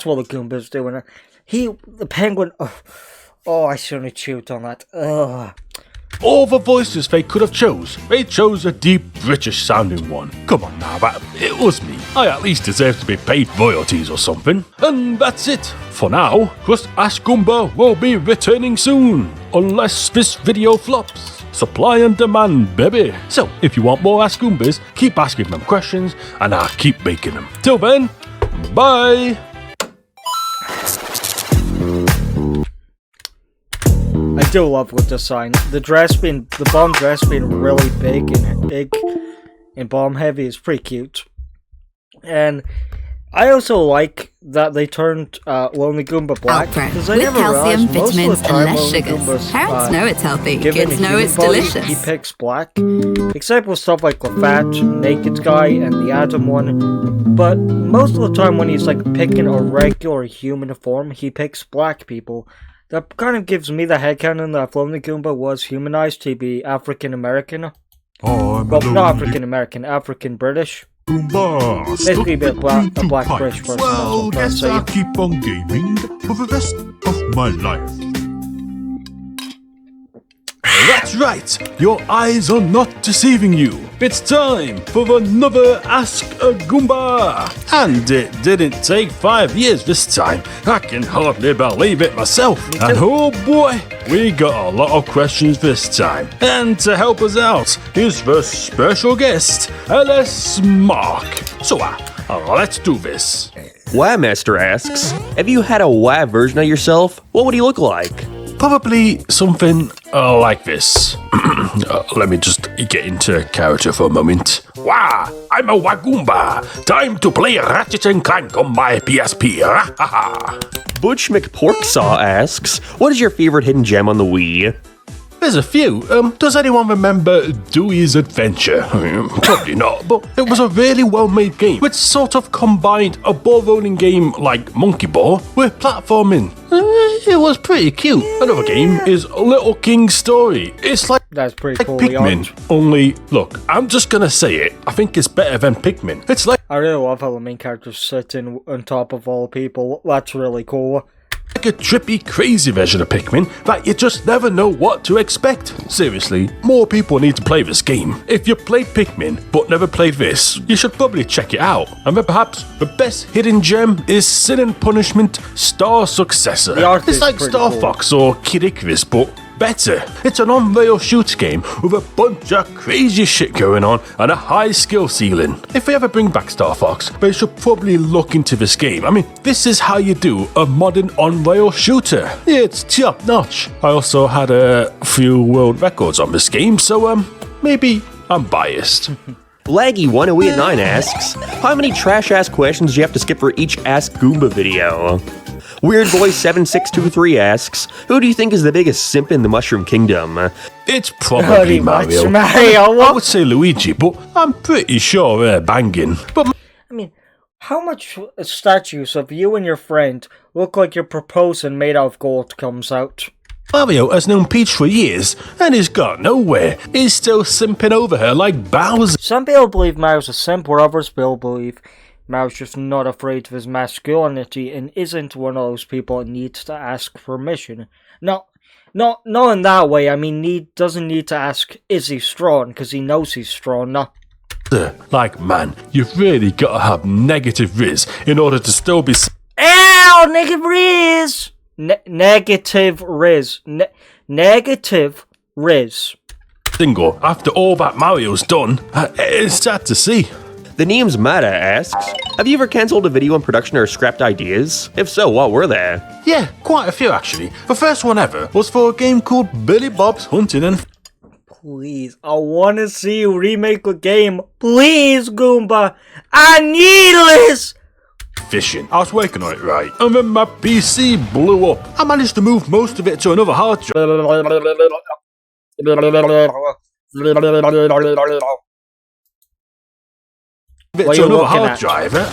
what the Goomba's doing. The Penguin. Oh, I shouldn't have chewed on that. All the voices they could have chose, they chose a deep British sounding one. Come on now, it was me. I at least deserve to be paid royalties or something. And that's it. For now, Just Ask Goomba will be returning soon. Unless this video flops. Supply and demand, baby. So, if you want more Ask Goombas, keep asking them questions, and I'll keep making them. Till then, bye! I do love with the sign. The bomb dress being really big and bomb heavy is pretty cute. And I also like that they turned Lonely Goomba black, because I never calcium, realized most of vitamins, the time and less Lonely sugars. Goomba's, Parents know it's healthy. given Kids a know human it's body, delicious. He picks black, except with stuff like the fat, naked guy, and the Atom one. But most of the time when he's like picking a regular human form, he picks black people. That kind of gives me the headcanon that Lonely Goomba was humanized to be African American. Well, not African American, African British. Basically, a black British person. Well, guess I'll keep on gaming for the rest of my life. That's right, your eyes are not deceiving you. It's time for another Ask a Goomba. And it didn't take 5 years this time. I can hardly believe it myself. And oh boy, we got a lot of questions this time. And to help us out is the special guest, LS Mark. So let's do this. Master asks, have you had a WoW version of yourself? What would he look like? Probably something like this. Let me just get into character for a moment. Wah! I'm a Wagoomba. Time to play Ratchet and Clank on my PSP. Butch McPorksaw asks, what is your favorite hidden gem on the Wii? There's a few. Does anyone remember Dewey's Adventure? Probably not, but it was a really well-made game, which sort of combined a ball-rolling game like Monkey Ball with platforming. It was pretty cute. Another game is Little King's Story. It's like that's pretty cool. Pikmin, only, look, I'm just gonna say it, I think it's better than Pikmin. It's like I really love how the main character's sitting on top of all people. That's really cool. Like a trippy, crazy version of Pikmin that you just never know what to expect. Seriously, more people need to play this game. If you play Pikmin but never played this, you should probably check it out. And then perhaps the best hidden gem is Sin and Punishment Star Successor. It's like Star Fox or Kid Icarus, but better. It's an on-rail shooter game with a bunch of crazy shit going on and a high skill ceiling. If they ever bring back Star Fox, they should probably look into this game. I mean, this is how you do a modern on-rail shooter. It's top notch. I also had a few world records on this game, so maybe I'm biased. Laggy1089 asks, how many trash-ass questions do you have to skip for each Ask Goomba video? WeirdBoy7623 asks, who do you think is the biggest simp in the Mushroom Kingdom? It's probably Mario. I would say Luigi, but I'm pretty sure they're banging. But I mean, how much statues of you and your friend look like you're proposing made out of gold comes out? Mario has known Peach for years, and he's got nowhere. He's still simping over her like Bowser. Some people believe Mario's a simp, where others will believe Mario's just not afraid of his masculinity and isn't one of those people that needs to ask permission. Not in that way. I mean, doesn't need to ask, is he strong? Because he knows he's strong. No. Like, man, you've really got to have negative riz in order to still be... Ow! Negative riz! Negative riz. Negative riz. Single, after all that Mario's done, it's sad to see. The name's Mata asks, have you ever cancelled a video in production or scrapped ideas? If so, what were they? Yeah, quite a few actually. The first one ever was for a game called Billy Bob's Hunting and... Please, I want to see you remake a game. Please, Goomba. I need this! Fishing. I was working on it right, and then my PC blew up. I managed to move most of it to another hard drive.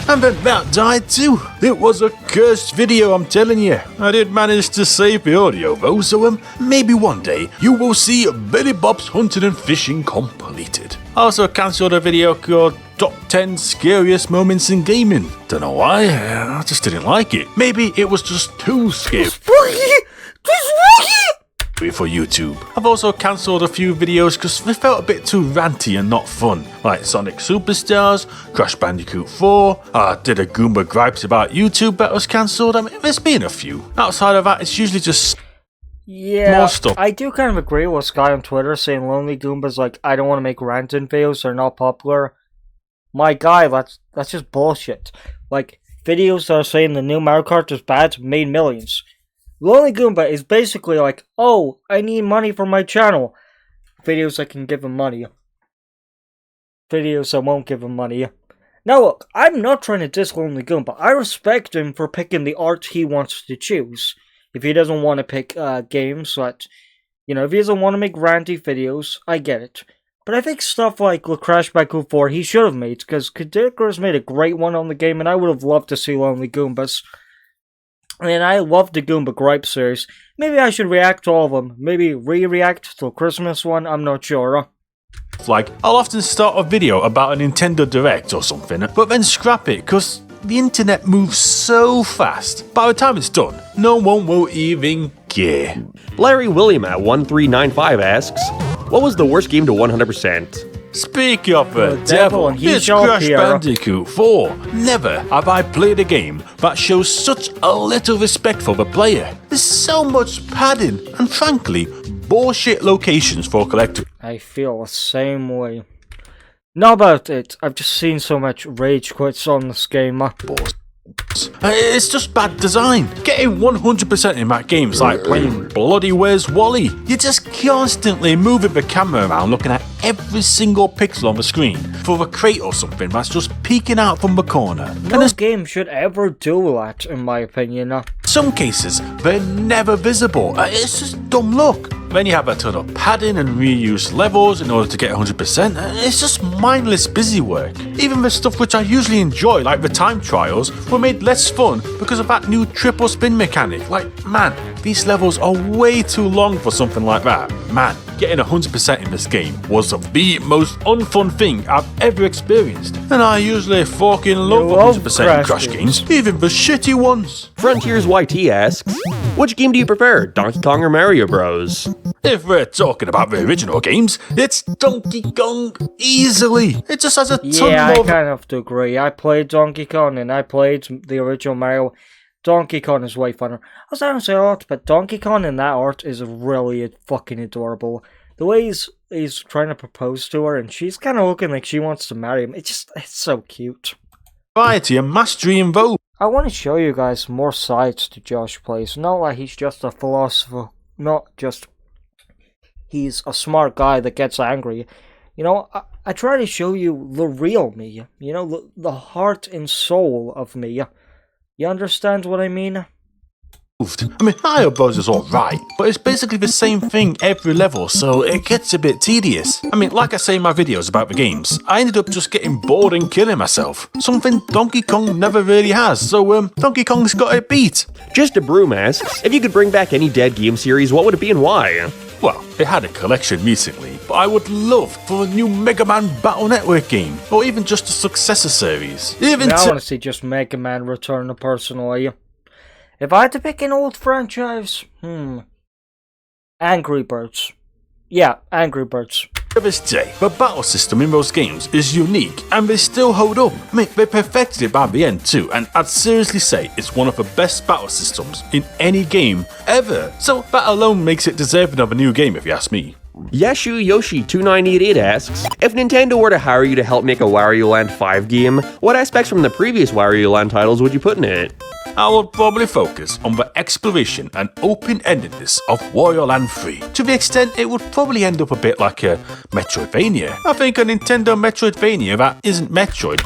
And then that died too. It was a cursed video, I'm telling you. I did manage to save the audio though, so maybe one day you will see Billy Bob's Hunting and Fishing completed. I also cancelled a video called Top 10 Scariest Moments in Gaming. Don't know why, I just didn't like it. Maybe it was just too scary for YouTube. I've also cancelled a few videos because they felt a bit too ranty and not fun, like Sonic Superstars, Crash Bandicoot 4, I did a Goomba gripes about YouTube that was cancelled. I mean, there's been a few. Outside of that, it's usually just more stuff. I do kind of agree with Sky on Twitter saying Lonely Goomba's like, I don't want to make ranting videos, they're not popular. My guy, that's just bullshit. Like, videos that are saying the new Mario Kart is bad made millions. Lonely Goomba is basically like, oh, I need money for my channel. Videos that can give him money. Videos that won't give him money. Now look, I'm not trying to diss Lonely Goomba. I respect him for picking the art he wants to choose. If he doesn't want to pick games that, if he doesn't want to make ranty videos, I get it. But I think stuff like Crash Bandicoot 4 he should have made, because Kadikar's made a great one on the game, and I would have loved to see Lonely Goombas. And I love the Goomba Gripe series. Maybe I should react to all of them. Maybe re-react to the Christmas one, I'm not sure. Like, I'll often start a video about a Nintendo Direct or something, but then scrap it, because the internet moves so fast. By the time it's done, no one will even care. Larry William at 1395 asks, what was the worst game to 100%? Speak of the devil, it's Crash Bandicoot 4. Never have I played a game that shows such a little respect for the player. There's so much padding and frankly, bullshit locations for collectors. I feel the same way. Not about it, I've just seen so much rage quits on this game. It's just bad design. Getting 100% in that game is like playing bloody Where's Wally. You're just constantly moving the camera around looking at every single pixel on the screen for a crate or something that's just peeking out from the corner. No game should ever do that, in my opinion. In some cases, they're never visible. It's just dumb luck. Then you have a ton of padding and reuse levels in order to get 100%. It's just mindless busy work. Even the stuff which I usually enjoy, like the time trials, were made less fun because of that new triple spin mechanic. Like, man, these levels are way too long for something like that. Man, getting 100% in this game was the most unfun thing I've ever experienced. And I usually fucking love 100% in Crash games, even the shitty ones. Frontiers YT asks, which game do you prefer, Donkey Kong or Mario Bros? If we're talking about the original games, it's Donkey Kong easily. It just has a ton more... Yeah, I kind of have to agree. I played Donkey Kong and I played the original Mario. Donkey Kong is way funner. I was down to say art, but Donkey Kong in that art is really fucking adorable. The way he's trying to propose to her, and she's kind of looking like she wants to marry him. It's so cute. Variety and mastery in vogue. I want to show you guys more sides to Josh Plays. Not like he's just a philosopher, not just he's a smart guy that gets angry. You know, I try to show you the real me. You know, the heart and soul of me. You understand what I mean? I mean, Mario Bros is alright, but it's basically the same thing every level, so it gets a bit tedious. I mean, like I say in my videos about the games, I ended up just getting bored and killing myself. Something Donkey Kong never really has, so Donkey Kong's got it beat. Just a Broom asks, if you could bring back any dead game series, what would it be and why? Well, it had a collection recently, but I would love for a new Mega Man Battle Network game, or even just a successor series. I want to see just Mega Man return personally. If I had to pick an old franchise, Angry Birds. Yeah, Angry Birds. To this day, the battle system in those games is unique, and they still hold up. I mean, they perfected it by the end too, and I'd seriously say it's one of the best battle systems in any game ever. So that alone makes it deserving of a new game if you ask me. Yashu Yoshi 2988 asks, if Nintendo were to hire you to help make a Wario Land 5 game, what aspects from the previous Wario Land titles would you put in it? I would probably focus on the exploration and open-endedness of Wario Land 3, to the extent it would probably end up a bit like a Metroidvania. I think a Nintendo Metroidvania that isn't Metroid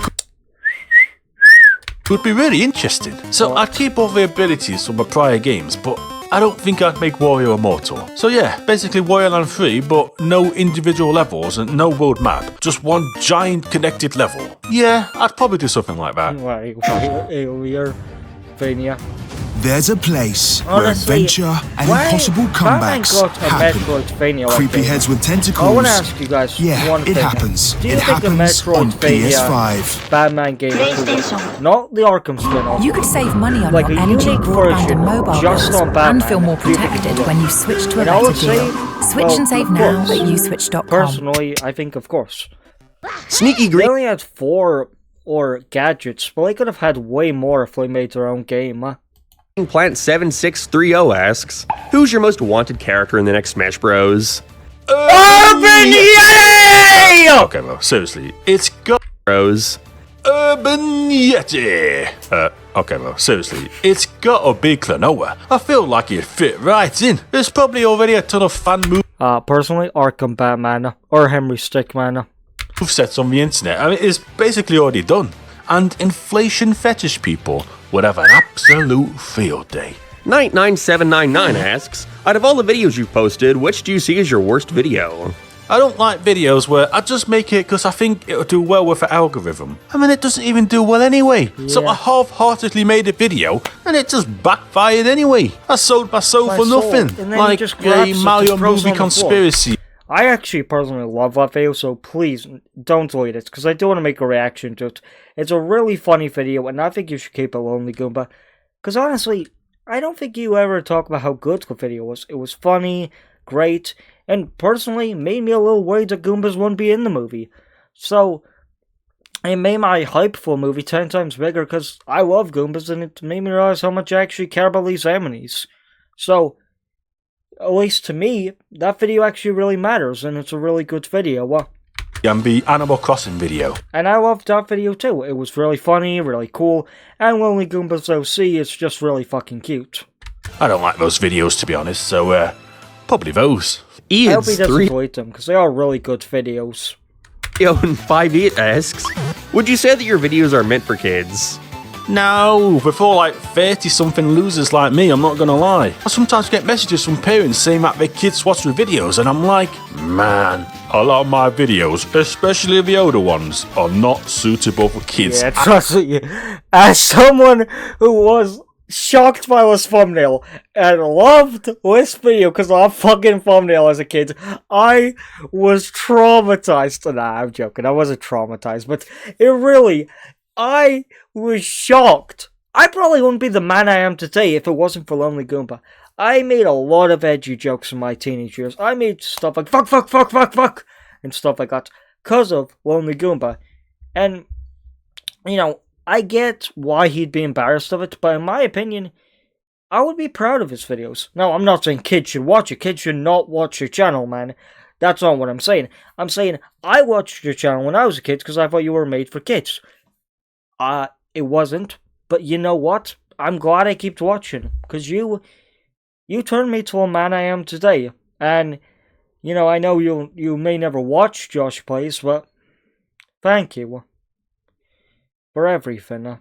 would be really interesting. So I'd keep all the abilities from the prior games, but I don't think I'd make Wario immortal. So yeah, basically Wario Land 3, but no individual levels and no world map, just one giant connected level. Yeah, I'd probably do something like that. There's a place where adventure and impossible comebacks happen. Creepy heads with tentacles. I want to ask you guys one thing. It happens. Do you it think the happens on PS5. Batman game is not the Arkham spin-off? You could save money on like your a energy, unique broadband version and mobile just bills on Batman. and feel more protected when you switch to a I would better deal. Switch and save now at uswitch.com. Personally, I think of course. Sneaky Green. They only had 4 gadgets, but they could have had way more if they made their own game. Plant 7630 asks, who's your most wanted character in the next Smash Bros? Urban Yeti! Okay, well, seriously, it's got Bros. Urban Yeti. Okay, well, seriously, it's gotta be Klonoa. I feel like it'd fit right in. There's probably already a ton of fan personally, Arkham Batman or Henry Stickman. Movesets on the internet. I mean, it's basically already done. And inflation fetish people would have an absolute field day. 99799 asks, out of all the videos you've posted, which do you see as your worst video? I don't like videos where I just make it because I think it'll do well with the algorithm. I mean, it doesn't even do well anyway. Yeah. So I half-heartedly made a video and it just backfired anyway. I sold my soul for nothing. Like a Mario movie conspiracy. I actually personally love that video, so please don't delete it, because I do want to make a reaction to it. It's a really funny video, and I think you should keep it Lonely Goomba. Because honestly, I don't think you ever talk about how good the video was. It was funny, great, and personally made me a little worried that Goombas wouldn't be in the movie. So, it made my hype for a movie 10 times bigger, because I love Goombas, and it made me realize how much I actually care about these enemies. So, at least to me, that video actually really matters, and it's a really good video. And the Animal Crossing video. And I loved that video too. It was really funny, really cool, and Lonely Goombas OC is just really fucking cute. I don't like those videos, to be honest, so probably those. I hope he doesn't delete them, because they are really good videos. Ian58 asks, would you say that your videos are meant for kids? No, before like 30-something losers like me, I'm not gonna lie. I sometimes get messages from parents saying that their kids watch the videos, and I'm like, man, a lot of my videos, especially the older ones, are not suitable for kids. Yeah, trust me. As someone who was shocked by this thumbnail and loved this video because of that fucking thumbnail as a kid, I was traumatized. Nah, I'm joking. I wasn't traumatized, but it really... I was shocked. I probably wouldn't be the man I am today if it wasn't for Lonely Goomba. I made a lot of edgy jokes in my teenage years. I made stuff like fuck, and stuff like that because of Lonely Goomba. And, you know, I get why he'd be embarrassed of it, but in my opinion, I would be proud of his videos. Now, I'm not saying kids should watch it. Kids should not watch your channel, man. That's not what I'm saying. I'm saying I watched your channel when I was a kid because I thought you were made for kids. It wasn't. But you know what? I'm glad I kept watching because you turned me to a man I am today. And, you know, I know you may never watch Josh Plays, but thank you for everything.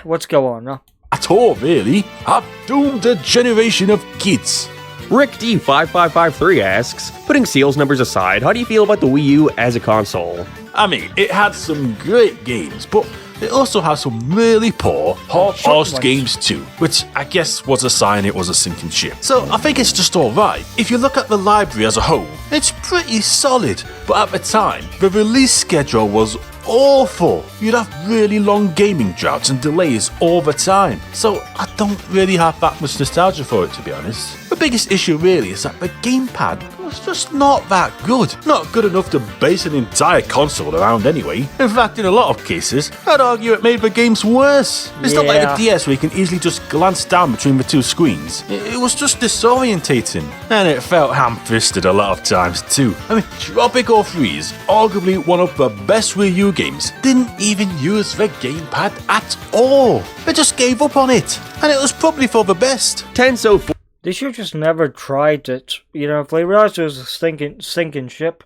Let's go on. At all, really. I've doomed a generation of kids. Rick D5553 asks, putting sales numbers aside, how do you feel about the Wii U as a console? I mean, it had some great games, but it also has some really poor, half-arsed games too, which I guess was a sign it was a sinking ship. So I think it's just alright. If you look at the library as a whole, it's pretty solid, but at the time, the release schedule was awful. You'd have really long gaming droughts and delays all the time, so I don't really have that much nostalgia for it, to be honest. The biggest issue really is that the gamepad was just not that good. Not good enough to base an entire console around anyway. In fact, in a lot of cases, I'd argue it made the games worse. It's not like a DS where you can easily just glance down between the two screens. It was just disorientating, and it felt ham-fisted a lot of times too. I mean, Tropico 3 is arguably one of the best Wii U games. Didn't even use the gamepad at all. They just gave up on it, and it was probably for the best. Tenso. They should just never tried it. You know, if they realized it was a sinking ship,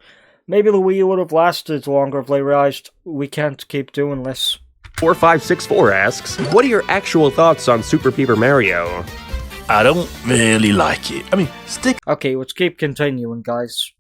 maybe the Wii U would have lasted longer if they realized we can't keep doing this. 4564 asks, what are your actual thoughts on Super Paper Mario? I don't really like it. I mean, Okay, let's keep continuing, guys.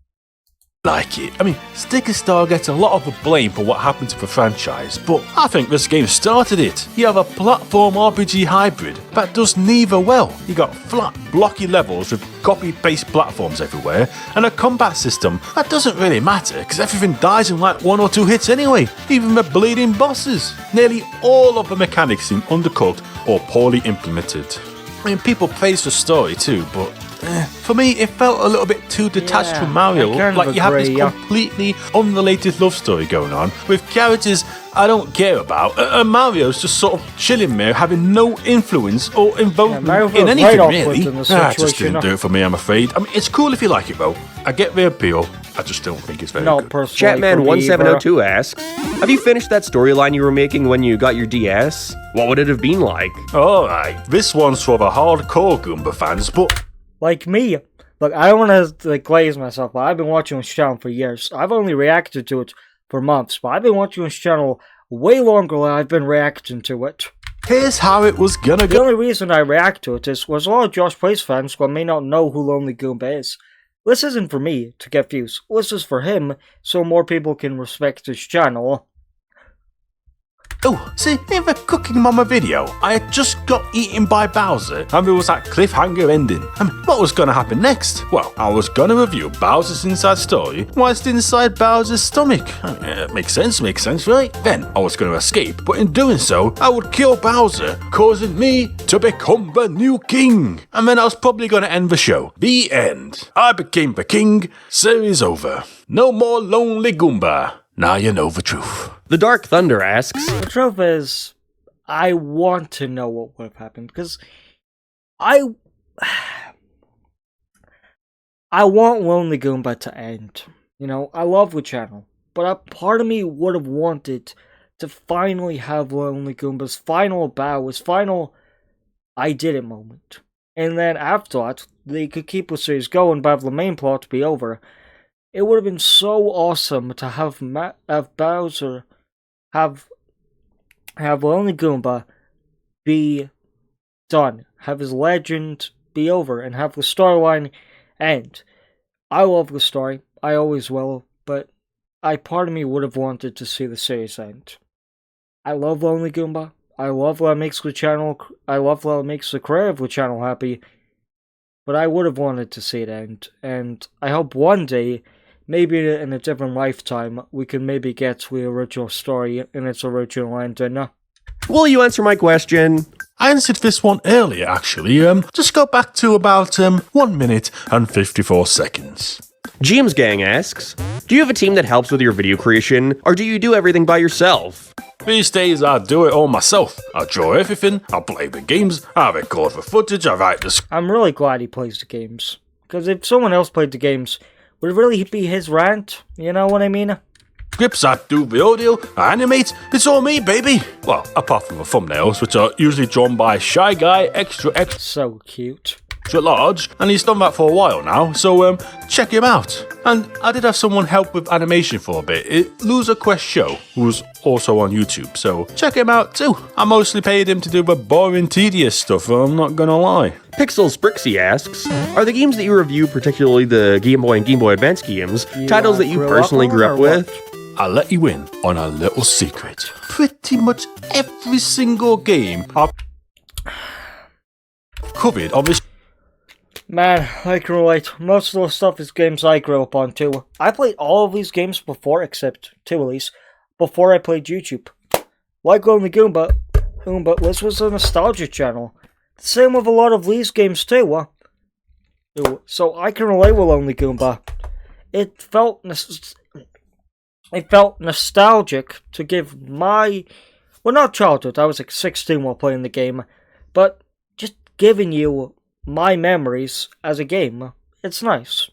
Sticker Star gets a lot of the blame for what happened to the franchise, but I think this game started it. You have a platform RPG hybrid that does neither well. You got flat, blocky levels with copy-paste platforms everywhere, and a combat system that doesn't really matter because everything dies in like 1 or 2 hits anyway, even the bleeding bosses. Nearly all of the mechanics seem undercooked or poorly implemented. I mean, people praise the story too, but for me, it felt a little bit too detached from Mario. Like you have this completely unrelated love story going on with characters I don't care about, and Mario's just sort of chilling there, having no influence or involvement in anything really. It just didn't do it for me, I'm afraid. I mean, it's cool if you like it though. I get the appeal. I just don't think it's very good. Chatman1702 asks, have you finished that storyline you were making when you got your DS? What would it have been like? Alright, this one's for the hardcore Goomba fans, but like me. Look, I don't want to glaze myself, but I've been watching this channel for years. I've only reacted to it for months, but I've been watching this channel way longer than I've been reacting to it. Here's how it was gonna go. The only reason I react to it was a lot of Josh Plays fans who may not know who Lonely Goomba is. This isn't for me to get views. This is for him, so more people can respect his channel. Oh, see, in the Cooking Mama video, I had just got eaten by Bowser, and there was that cliffhanger ending. I mean, what was going to happen next? Well, I was going to review Bowser's inside story whilst inside Bowser's stomach. I mean, it makes sense, right? Then I was going to escape, but in doing so, I would kill Bowser, causing me to become the new king. And then I was probably going to end the show. The end. I became the king. Series over. No more Lonely Goomba. Now you know the truth. The Dark Thunder asks, the truth is, I want to know what would have happened, because I want Lonely Goomba to end. You know, I love the channel, but a part of me would have wanted to finally have Lonely Goomba's final bow, his final I did it moment. And then after that, they could keep the series going, but have the main plot be over. It would have been so awesome to have Bowser, have Lonely Goomba be done, have his legend be over, and have the storyline end. I love the story, I always will, but part of me would have wanted to see the series end. I love Lonely Goomba, I love how it makes the channel, I love how it makes the creator of the channel happy, but I would have wanted to see it end, and I hope one day, maybe in a different lifetime, we can maybe get to the original story in its original ending. Will you answer my question? I answered this one earlier, actually. Just go back to about 1 minute and 54 seconds. James Gang asks, do you have a team that helps with your video creation, or do you do everything by yourself? These days I do it all myself. I draw everything, I play the games, I record the footage, I write the I'm really glad he plays the games. Because if someone else played the games, would it really be his rant? You know what I mean? scripts, I do the audio, I animate, it's all me, baby. Well, apart from the thumbnails, which are usually drawn by Shy Guy extra so cute. Large, and he's done that for a while now, so check him out. And I did have someone help with animation for a bit, Loser Quest Show, who's also on YouTube, so check him out too. I mostly paid him to do the boring, tedious stuff, I'm not gonna lie. Pixel Sprixie asks, are the games that you review, particularly the Game Boy and Game Boy Advance games, titles that you personally grew up with? I'll let you in on a little secret. Pretty much every single game I've covered on this. Man, I can relate. Most of the stuff is games I grew up on too. I played all of these games before, except two at least, before I played YouTube. Like Lonely Goomba, this was a nostalgia channel. Same with a lot of these games too. So I can relate with Lonely Goomba. It felt nostalgic to give my, well, not childhood, I was like 16 while playing the game, but just giving you my memories as a game. It's nice.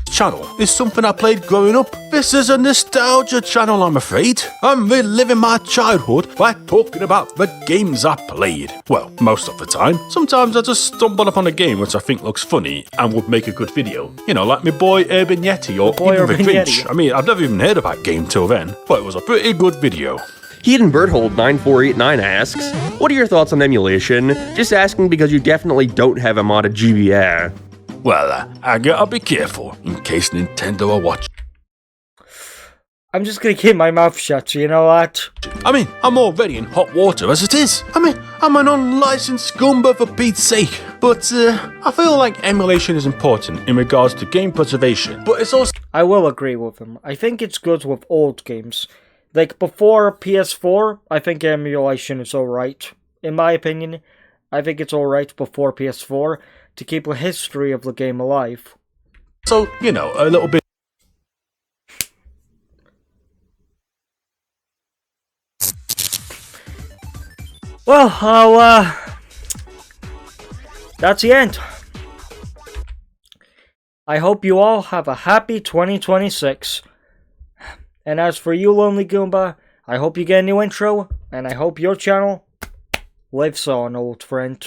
Channel is something I played growing up. This is a nostalgia channel, I'm afraid. I'm reliving my childhood by talking about the games I played. Well, most of the time. Sometimes I just stumble upon a game which I think looks funny and would make a good video. You know, like my boy Urban Yeti or even The Grinch. I mean, I've never even heard of that game till then, but it was a pretty good video. Heathen Berthold 9489 asks, what are your thoughts on emulation? Just asking because you definitely don't have a modded GBA. Well, I gotta be careful in case Nintendo are watching. I'm just gonna keep my mouth shut, you know what? I mean, I'm already in hot water as it is. I mean, I'm an unlicensed goomba for Pete's sake. But I feel like emulation is important in regards to game preservation. But it's also... I will agree with him. I think it's good with old games. Like, before PS4, I think emulation is alright. In my opinion, I think it's alright before PS4 to keep the history of the game alive. So, you know, a little bit... Well, that's the end. I hope you all have a happy 2026. And as for you, Lonely Goomba, I hope you get a new intro, and I hope your channel lives on, old friend.